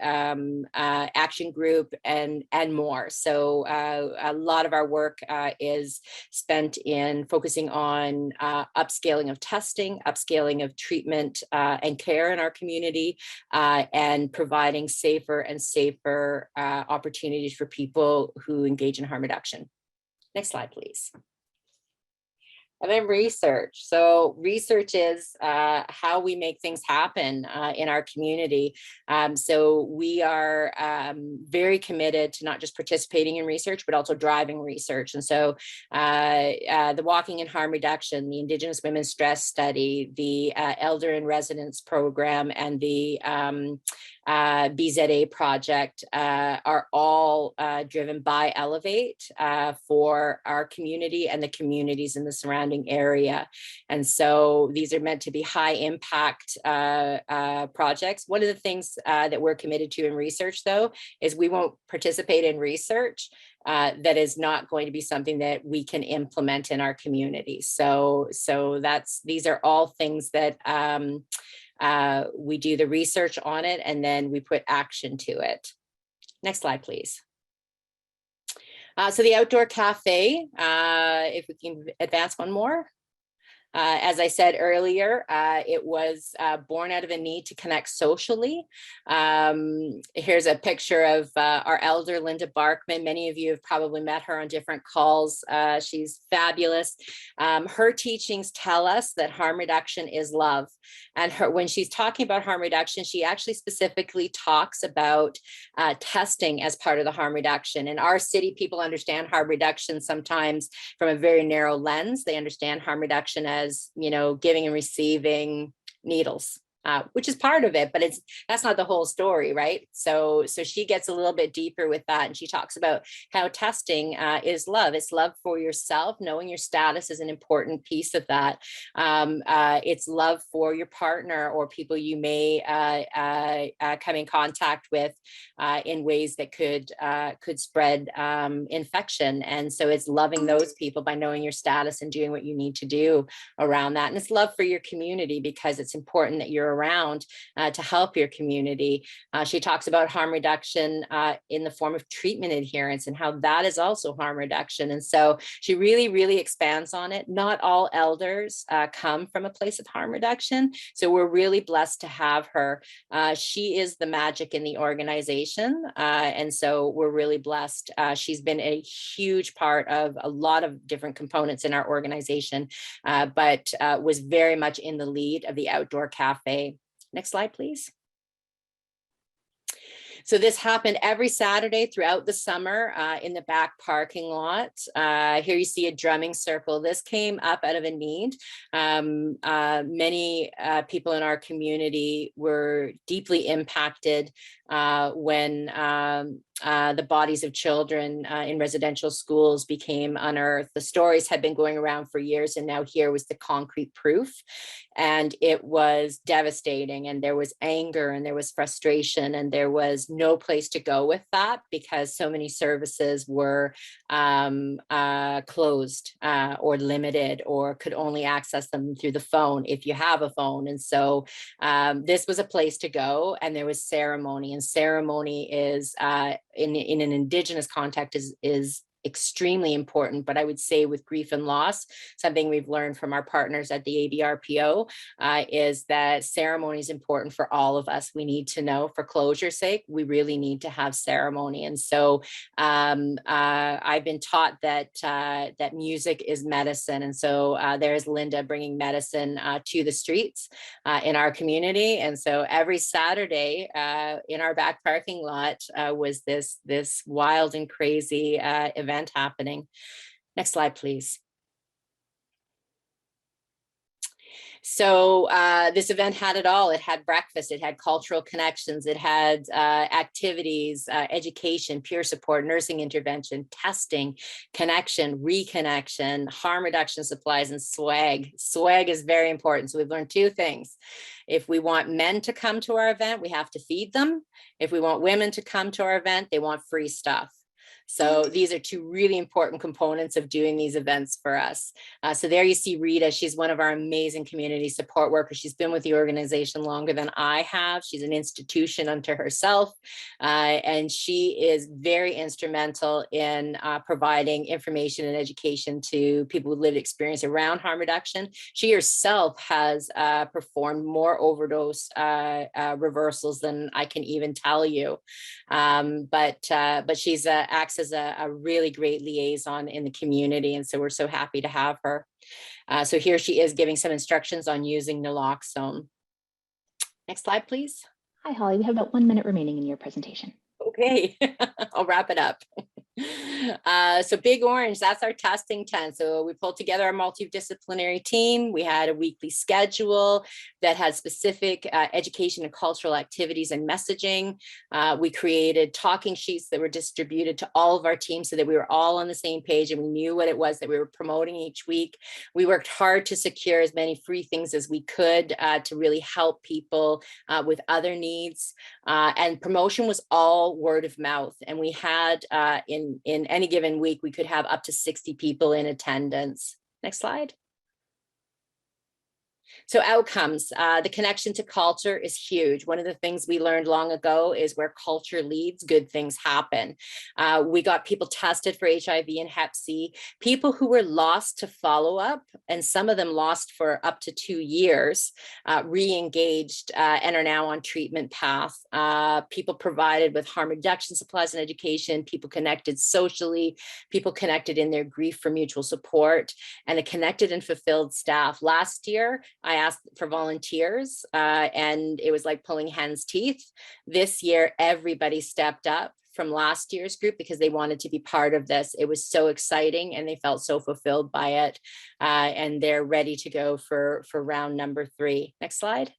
action group and more. So a lot of our work is spent in focusing on upscaling of testing, upscaling of treatment and care in our community, and providing safer and safer opportunities for people who engage in harm reduction. Next slide, please. And then research. So research is how we make things happen in our community. So we are very committed to not just participating in research, but also driving research. And so the Walking in Harm Reduction, the Indigenous Women's Stress Study, the Elder in Residence Program, and the BZA project are all driven by Elevate for our community and the communities in the surrounding area. And so these are meant to be high impact projects. One of the things that we're committed to in research, though, is we won't participate in research that is not going to be something that we can implement in our community. So these are all things that we do the research on it, and then we put action to it. Next slide, please. So the outdoor cafe, if we can advance one more. As I said earlier, it was born out of a need to connect socially. Here's a picture of our elder, Linda Barkman. Many of you have probably met her on different calls. She's fabulous. Her teachings tell us that harm reduction is love. And when she's talking about harm reduction, she actually specifically talks about testing as part of the harm reduction. In our city, people understand harm reduction sometimes from a very narrow lens. They understand harm reduction as, you know, giving and receiving needles, which is part of it, but that's not the whole story, right? So she gets a little bit deeper with that, and she talks about how testing is love. It's love for yourself. Knowing your status is an important piece of that. It's love for your partner or people you may come in contact with in ways that could spread infection. And so it's loving those people by knowing your status and doing what you need to do around that. And it's love for your community because it's important that you're around to help your community. She talks about harm reduction in the form of treatment adherence and how that is also harm reduction. And so she really, really expands on it. Not all elders come from a place of harm reduction. So we're really blessed to have her. She is the magic in the organization. And so we're really blessed. She's been a huge part of a lot of different components in our organization, but was very much in the lead of the outdoor cafe. Next slide, please. So this happened every Saturday throughout the summer in the back parking lot. Here you see a drumming circle. This came up out of a need. Many people in our community were deeply impacted when the bodies of children in residential schools became unearthed. The stories had been going around for years, and now here was the concrete proof. And it was devastating, and there was anger, and there was frustration, and there was no place to go with that because so many services were closed or limited, or could only access them through the phone if you have a phone. And so this was a place to go, and there was ceremony, and ceremony is in an Indigenous context is extremely important. But I would say with grief and loss, something we've learned from our partners at the ABRPO is that ceremony is important for all of us. We need to know, for closure's sake, we really need to have ceremony. And so I've been taught that that music is medicine. And so there's Linda bringing medicine to the streets in our community. And so every Saturday in our back parking lot was this wild and crazy event happening. Next slide, please. So this event had it all. It had breakfast, it had cultural connections, it had activities, education, peer support, nursing intervention, testing, connection, reconnection, harm reduction supplies, and swag. Swag is very important. So we've learned two things. If we want men to come to our event, we have to feed them. If we want women to come to our event, they want free stuff. So these are two really important components of doing these events for us. So there you see Rita. She's one of our amazing community support workers. She's been with the organization longer than I have. She's an institution unto herself. And she is very instrumental in providing information and education to people with lived experience around harm reduction. She herself has performed more overdose reversals than I can even tell you. But she's acts as a really great liaison in the community. And so we're so happy to have her. So here she is giving some instructions on using naloxone. Next slide, please. Hi, Holly. We have about 1 minute remaining in your presentation. Okay, I'll wrap it up. So Big Orange, that's our testing tent. So we pulled together our multidisciplinary team. We had a weekly schedule that had specific education and cultural activities and messaging. We created talking sheets that were distributed to all of our teams so that we were all on the same page and we knew what it was that we were promoting each week. We worked hard to secure as many free things as we could to really help people with other needs. And promotion was all word of mouth. And we had in any given week, we could have up to 60 people in attendance. Next slide. So outcomes, the connection to culture is huge. One of the things we learned long ago is where culture leads, good things happen. We got people tested for HIV and Hep C, people who were lost to follow-up, and some of them lost for up to 2 years, re-engaged and are now on treatment path. People provided with harm reduction supplies and education, people connected socially, people connected in their grief for mutual support, and a connected and fulfilled staff. Last year, I asked for volunteers and it was like pulling hen's teeth. This year, everybody stepped up from last year's group because they wanted to be part of this. It was so exciting and they felt so fulfilled by it. And they're ready to go for round number 3. Next slide.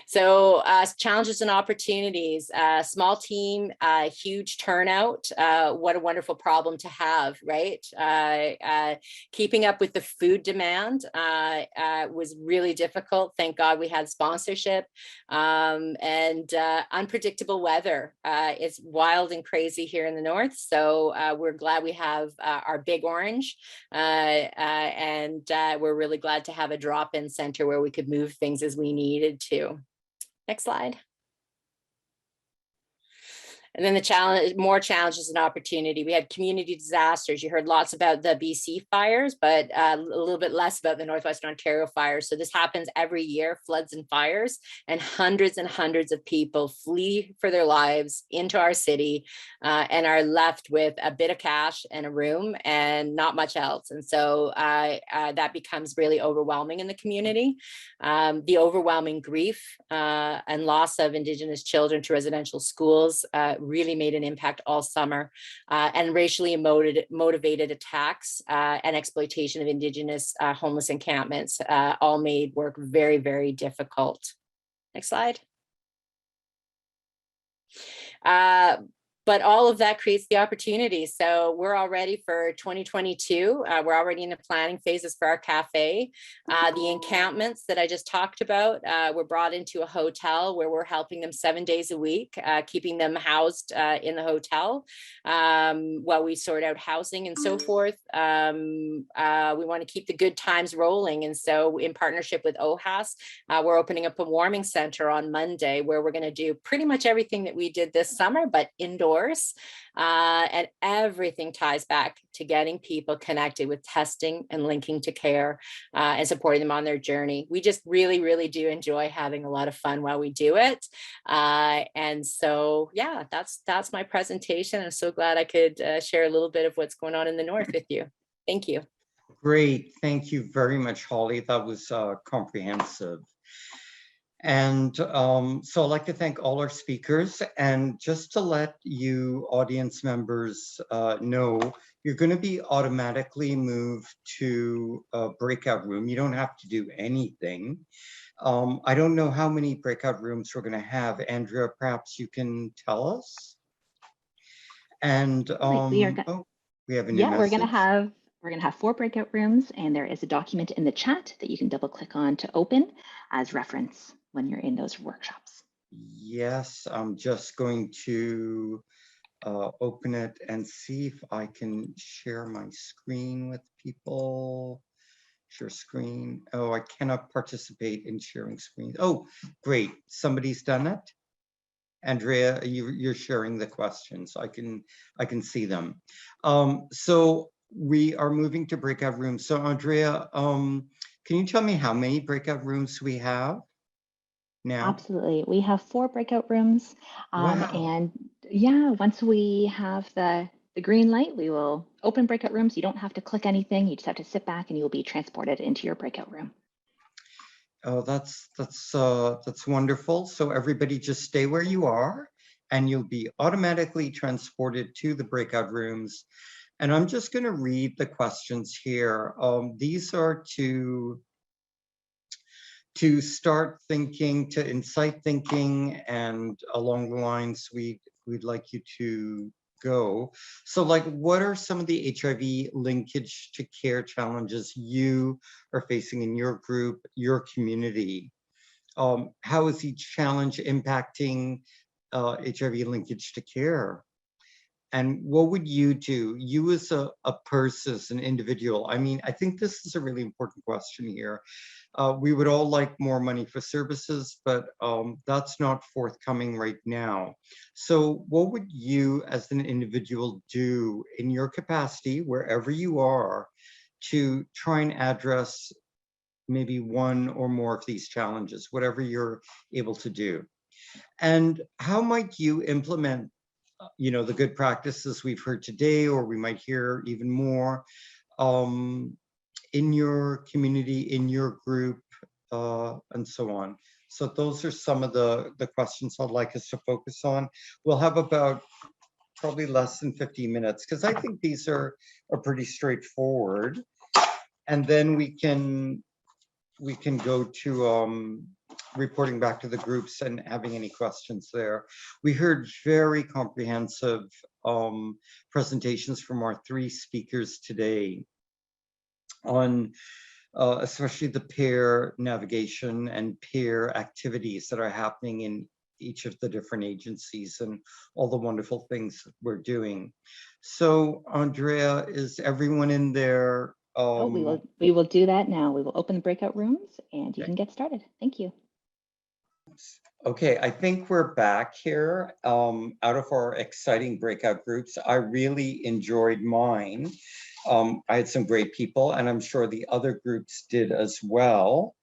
So challenges and opportunities, small team, huge turnout. What a wonderful problem to have, right? Keeping up with the food demand was really difficult. Thank God we had sponsorship and unpredictable weather. It's wild and crazy here in the north. So we're glad we have our Big Orange and we're really glad to have a drop-in center where we could move things as we needed to. Next slide. And then the challenge, more challenges and opportunity. We had community disasters. You heard lots about the BC fires, but a little bit less about the Northwestern Ontario fires. So this happens every year, floods and fires, and hundreds of people flee for their lives into our city and are left with a bit of cash and a room and not much else. And so that becomes really overwhelming in the community. The overwhelming grief and loss of Indigenous children to residential schools really made an impact all summer, and racially motivated attacks and exploitation of Indigenous homeless encampments all made work very, very difficult. Next slide. But all of that creates the opportunity. So we're all ready for 2022. We're already in the planning phases for our cafe. The encampments that I just talked about were brought into a hotel where we're helping them 7 days a week, keeping them housed in the hotel while we sort out housing and so forth. We want to keep the good times rolling. And so in partnership with OHAS, we're opening up a warming center on Monday where we're going to do pretty much everything that we did this summer, but indoors. And everything ties back to getting people connected with testing and linking to care and supporting them on their journey. We just really, really do enjoy having a lot of fun while we do it. And so, yeah, that's my presentation. I'm so glad I could share a little bit of what's going on in the North with you. Thank you. Great. Thank you very much, Holly. That was comprehensive. And so I'd like to thank all our speakers. And just to let you audience members know, you're going to be automatically moved to a breakout room. You don't have to do anything. I don't know how many breakout rooms we're going to have. Andrea, perhaps you can tell us. And we have a new message. We're gonna have 4 breakout rooms, and there is a document in the chat that you can double click on to open as reference when you're in those workshops. Yes, I'm just going to open it and see if I can share my screen with people. Share screen. Oh, I cannot participate in sharing screens. Oh, great. Somebody's done it. Andrea, you're sharing the questions. I can see them. So we are moving to breakout rooms. So Andrea, can you tell me how many breakout rooms we have now? Absolutely. We have 4 breakout rooms. Wow. And yeah, once we have the green light, we will open breakout rooms. You don't have to click anything. You just have to sit back and you'll be transported into your breakout room. Oh, that's wonderful. So everybody just stay where you are and you'll be automatically transported to the breakout rooms. And I'm just going to read the questions here. These are to start thinking, to incite thinking, and along the lines we'd like you to go. So like, what are some of the HIV linkage to care challenges you are facing in your group, your community? How is each challenge impacting HIV linkage to care? And what would you do, you as a person, as an individual? I mean, I think this is a really important question here. We would all like more money for services, but that's not forthcoming right now. So what would you as an individual do in your capacity, wherever you are, to try and address maybe one or more of these challenges, whatever you're able to do? And how might you implement the good practices we've heard today, or we might hear even more in your community, in your group, and so on. So those are some of the questions I'd like us to focus on. We'll have about probably less than 50 minutes because I think these are pretty straightforward. And then we can go to reporting back to the groups and having any questions there. We heard very comprehensive presentations from our 3 speakers today on especially the peer navigation and peer activities that are happening in each of the different agencies and all the wonderful things that we're doing. So Andrea, is everyone in there? We will do that now. We will open the breakout rooms and you can get started. Thank you. Okay, I think we're back here out of our exciting breakout groups. I really enjoyed mine. I had some great people and I'm sure the other groups did as well.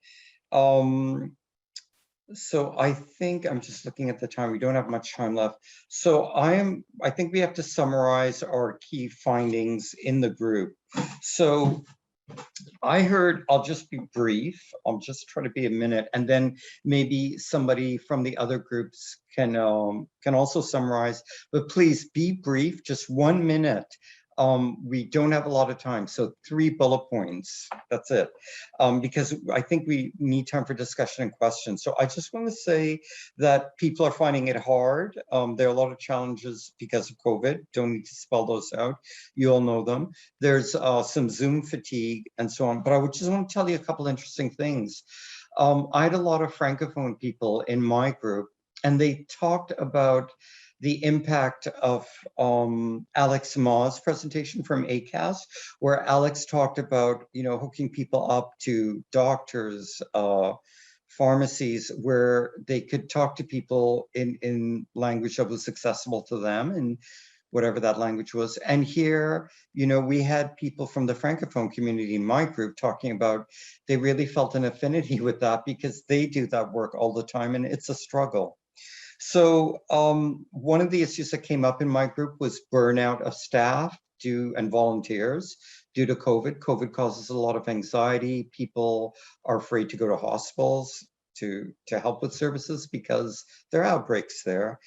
So I think I'm just looking at the time. We don't have much time left. So I think we have to summarize our key findings in the group. So I heard, I'll just be brief. I'll just try to be a minute, and then maybe somebody from the other groups can also summarize. But please be brief, just 1 minute. We don't have a lot of time, so 3 bullet points. That's it, because I think we need time for discussion and questions. So I just want to say that people are finding it hard. There are a lot of challenges because of COVID. Don't need to spell those out. You all know them. There's some Zoom fatigue and so on. But I would just want to tell you a couple interesting things. I had a lot of Francophone people in my group, and they talked about the impact of Alex Ma's presentation from Acas, where Alex talked about, hooking people up to doctors, pharmacies, where they could talk to people in language that was accessible to them, and whatever that language was. And here, we had people from the Francophone community in my group talking about they really felt an affinity with that because they do that work all the time and it's a struggle. So one of the issues that came up in my group was burnout of staff and volunteers due to COVID. COVID causes a lot of anxiety. People are afraid to go to hospitals to help with services because there are outbreaks there.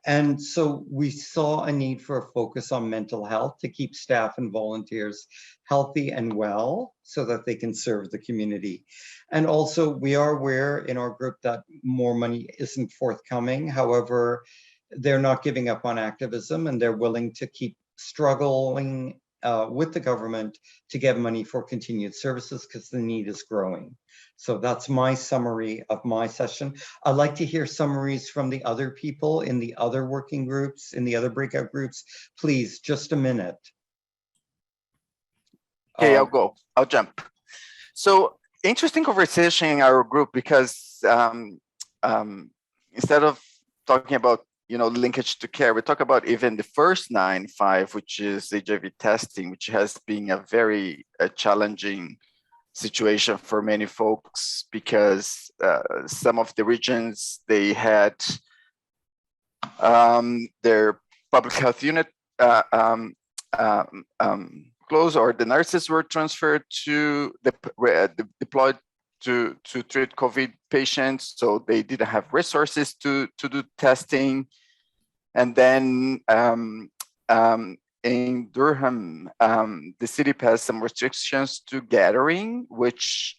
And so we saw a need for a focus on mental health to keep staff and volunteers healthy and well so that they can serve the community. And also we are aware in our group that more money isn't forthcoming. However, they're not giving up on activism and they're willing to keep struggling with the government to get money for continued services because the need is growing. So that's my summary of my session. I'd like to hear summaries from the other people in the other working groups, in the other breakout groups. Please, just a minute. Okay, I'll jump. So interesting conversation in our group because instead of talking about linkage to care, we talk about even the first 9.5, which is HIV testing, which has been a very challenging situation for many folks because some of the regions, they had their public health unit closed, or the nurses were transferred to deployed to treat COVID patients, so they didn't have resources to do testing. And then in Durham, the city passed some restrictions to gathering, which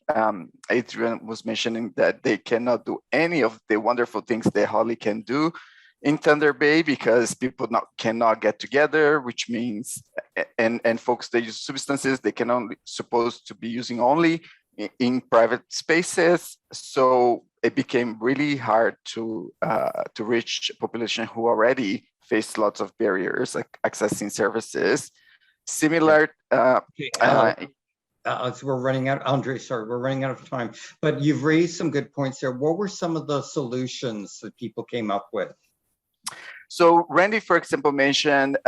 Adrian was mentioning that they cannot do any of the wonderful things that Holly can do in Thunder Bay because people cannot get together, which means, and folks that use substances, they can only supposed to be using only in private spaces. So it became really hard to reach a population who already faced lots of barriers, like accessing services. Similar. So we're running out, Andre, sorry, we're running out of time, but you've raised some good points there. What were some of the solutions that people came up with? So Randy, for example, mentioned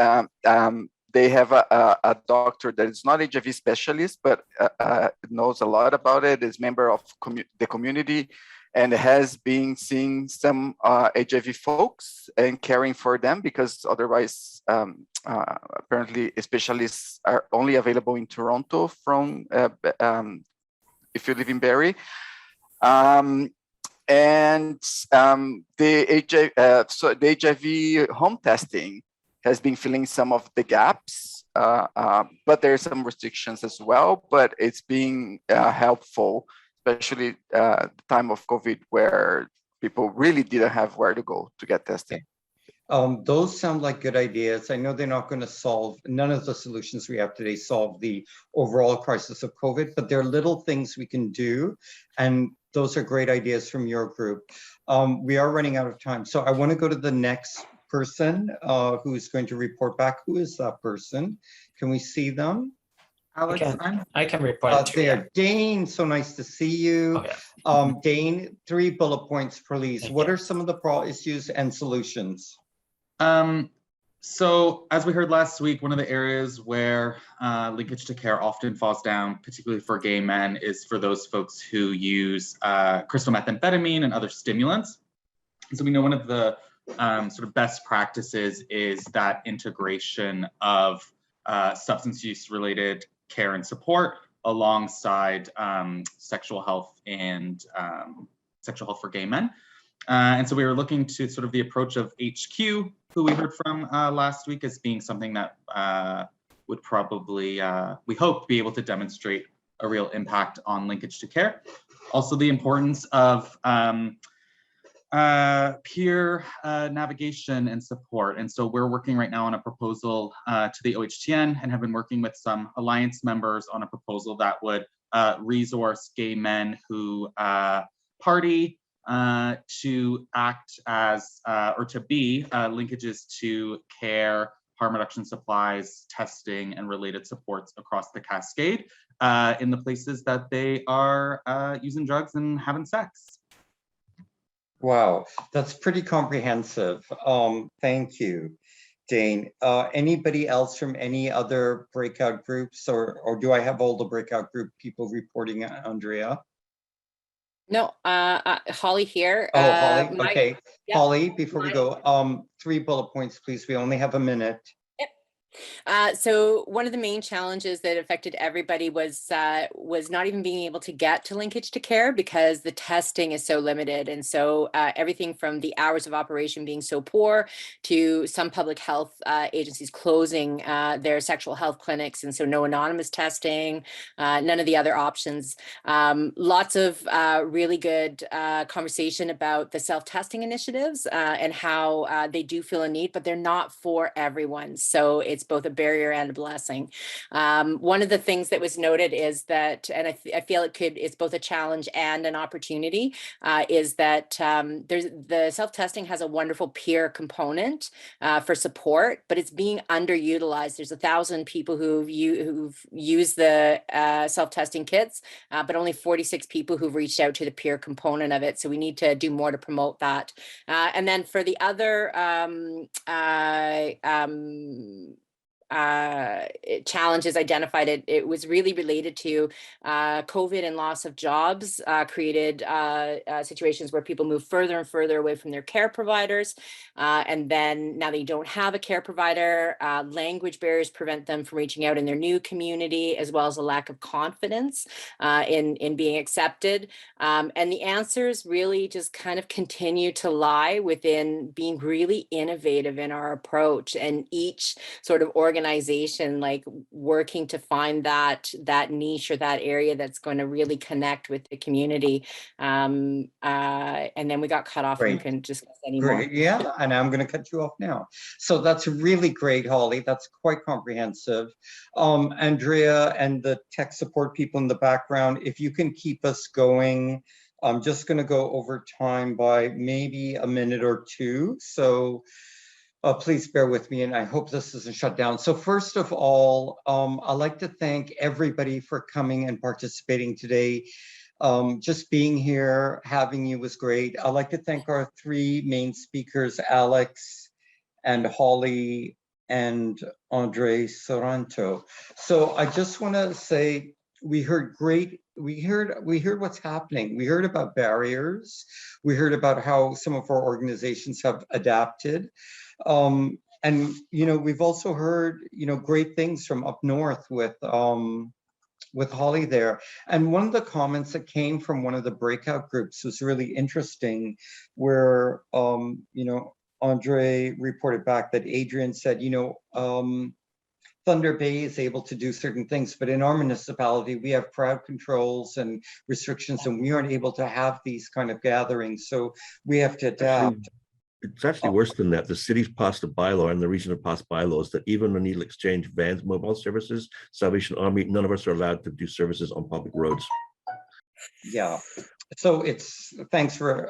they have a doctor that is not HIV specialist, but knows a lot about it, is member of the community, and has been seeing some HIV folks and caring for them because otherwise, apparently, specialists are only available in Toronto from if you live in Barrie. And the HIV home testing has been filling some of the gaps, but there are some restrictions as well, but it's being helpful, especially the time of COVID where people really didn't have where to go to get tested. Those sound like good ideas. I know they're not going to solve, none of the solutions we have today solve the overall crisis of COVID, but there are little things we can do. And those are great ideas from your group. We are running out of time. So I want to go to the next person who's going to report back. Who is that person? Can we see them? Alex, I can report to there. Dane, so nice to see you. Oh, yeah. Dane, 3 bullet points, please. What are some of the issues and solutions? So as we heard last week, one of the areas where linkage to care often falls down, particularly for gay men, is for those folks who use crystal methamphetamine and other stimulants. And so we know one of the sort of best practices is that integration of substance use related care and support alongside sexual health and sexual health for gay men. And so we were looking to sort of the approach of HQ, who we heard from last week, as being something that would probably, we hope, be able to demonstrate a real impact on linkage to care. Also the importance of peer navigation and support. And so we're working right now on a proposal to the OHTN and have been working with some alliance members on a proposal that would resource gay men who party to act as, or to be linkages to care, harm reduction supplies, testing, and related supports across the Cascade in the places that they are using drugs and having sex. Wow, that's pretty comprehensive. Thank you, Dane. Anybody else from any other breakout groups, or do I have all the breakout group people reporting, Andrea? No, Holly here. Oh, Holly, okay. Yep. Holly, before we go, 3 bullet points, please. We only have a minute. Yep. So one of the main challenges that affected everybody was not even being able to get to linkage to care because the testing is so limited. And so everything from the hours of operation being so poor to some public health agencies closing their sexual health clinics. And so no anonymous testing, none of the other options. Lots of really good conversation about the self-testing initiatives and how they do feel a need, but they're not for everyone. So it's both a barrier and a blessing. One of the things that was noted is that, and I feel it's both a challenge and an opportunity, is that the self-testing has a wonderful peer component for support, but it's being underutilized. There's 1,000 people who've used the self-testing kits, but only 46 people who've reached out to the peer component of it. So we need to do more to promote that. And then for the other challenges identified, it was really related to COVID and loss of jobs created situations where people move further and further away from their care providers. And then now they don't have a care provider, language barriers prevent them from reaching out in their new community, as well as a lack of confidence in being accepted. And the answers really just kind of continue to lie within being really innovative in our approach, and each sort of organization like working to find that niche or that area that's going to really connect with the community. And then we got cut off and couldn't discuss anymore. Great. Yeah, and I'm going to cut you off now. So that's really great, Holly. That's quite comprehensive. Andrea and the tech support people in the background, if you can keep us going, I'm just going to go over time by maybe a minute or two. So please bear with me, and I hope this isn't shut down. So first of all, I'd like to thank everybody for coming and participating today. Just being here, having you was great. I'd like to thank our three main speakers, Alex and Holly and Andre Sorrento. So I just want to say we heard what's happening. We heard about barriers. We heard about how some of our organizations have adapted. And, you know, we've also heard, you know, great things from up north with Holly there. And one of the comments that came from one of the breakout groups was really interesting, where, you know, Andre reported back that Adrian said, you know, Thunder Bay is able to do certain things, but in our municipality, we have crowd controls and restrictions, and we aren't able to have these kind of gatherings. So we have to adapt. It's actually worse than that. The city's passed a bylaw, and the region have passed bylaws that even on needle exchange vans, mobile services, Salvation Army, none of us are allowed to do services on public roads. Yeah. So it's, thanks for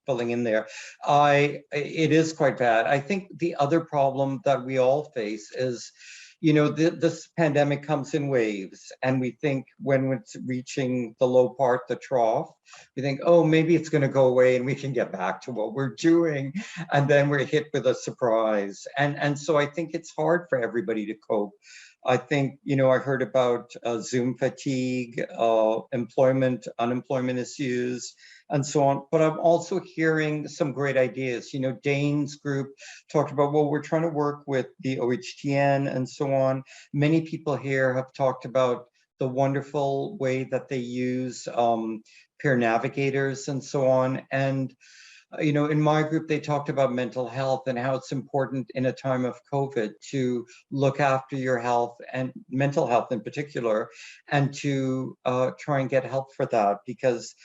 filling in there. It is quite bad. I think the other problem that we all face is, you know, this pandemic comes in waves, and we think when it's reaching the low part, the trough, we think, oh, maybe it's going to go away and we can get back to what we're doing. And then we're hit with a surprise. And so I think it's hard for everybody to cope. I think, you know, I heard about Zoom fatigue, unemployment issues, and so on. But I'm also hearing some great ideas. You know, Dane's group talked about, well, we're trying to work with the OHTN and so on. Many people here have talked about the wonderful way that they use peer navigators and so on. And you know, in my group, they talked about mental health and how it's important in a time of COVID to look after your health, and mental health in particular, and to try and get help for that, because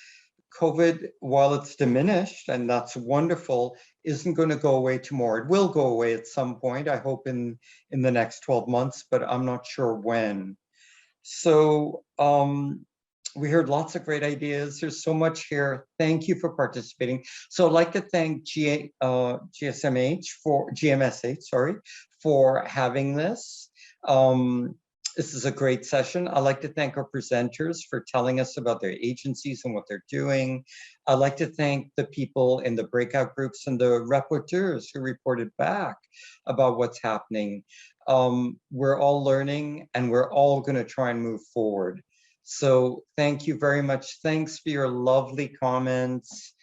COVID, while it's diminished, and that's wonderful, isn't going to go away tomorrow. It will go away at some point, I hope in the next 12 months, but I'm not sure when. So, we heard lots of great ideas. There's so much here. Thank you for participating. So I'd like to thank GMSH for having this. This is a great session. I'd like to thank our presenters for telling us about their agencies and what they're doing. I'd like to thank the people in the breakout groups and the rapporteurs who reported back about what's happening. We're all learning, and we're all going to try and move forward. So thank you very much. Thanks for your lovely comments.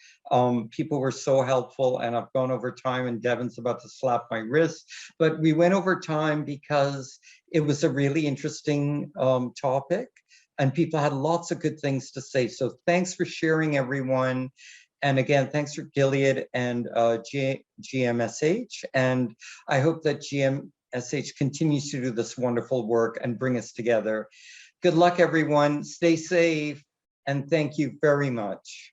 People were so helpful, and I've gone over time, and Devin's about to slap my wrist, but we went over time because it was a really interesting topic, and people had lots of good things to say. So thanks for sharing, everyone. And again, thanks for Gilead and GMSH. And I hope that GMSH continues to do this wonderful work and bring us together. Good luck, everyone. Stay safe. And thank you very much.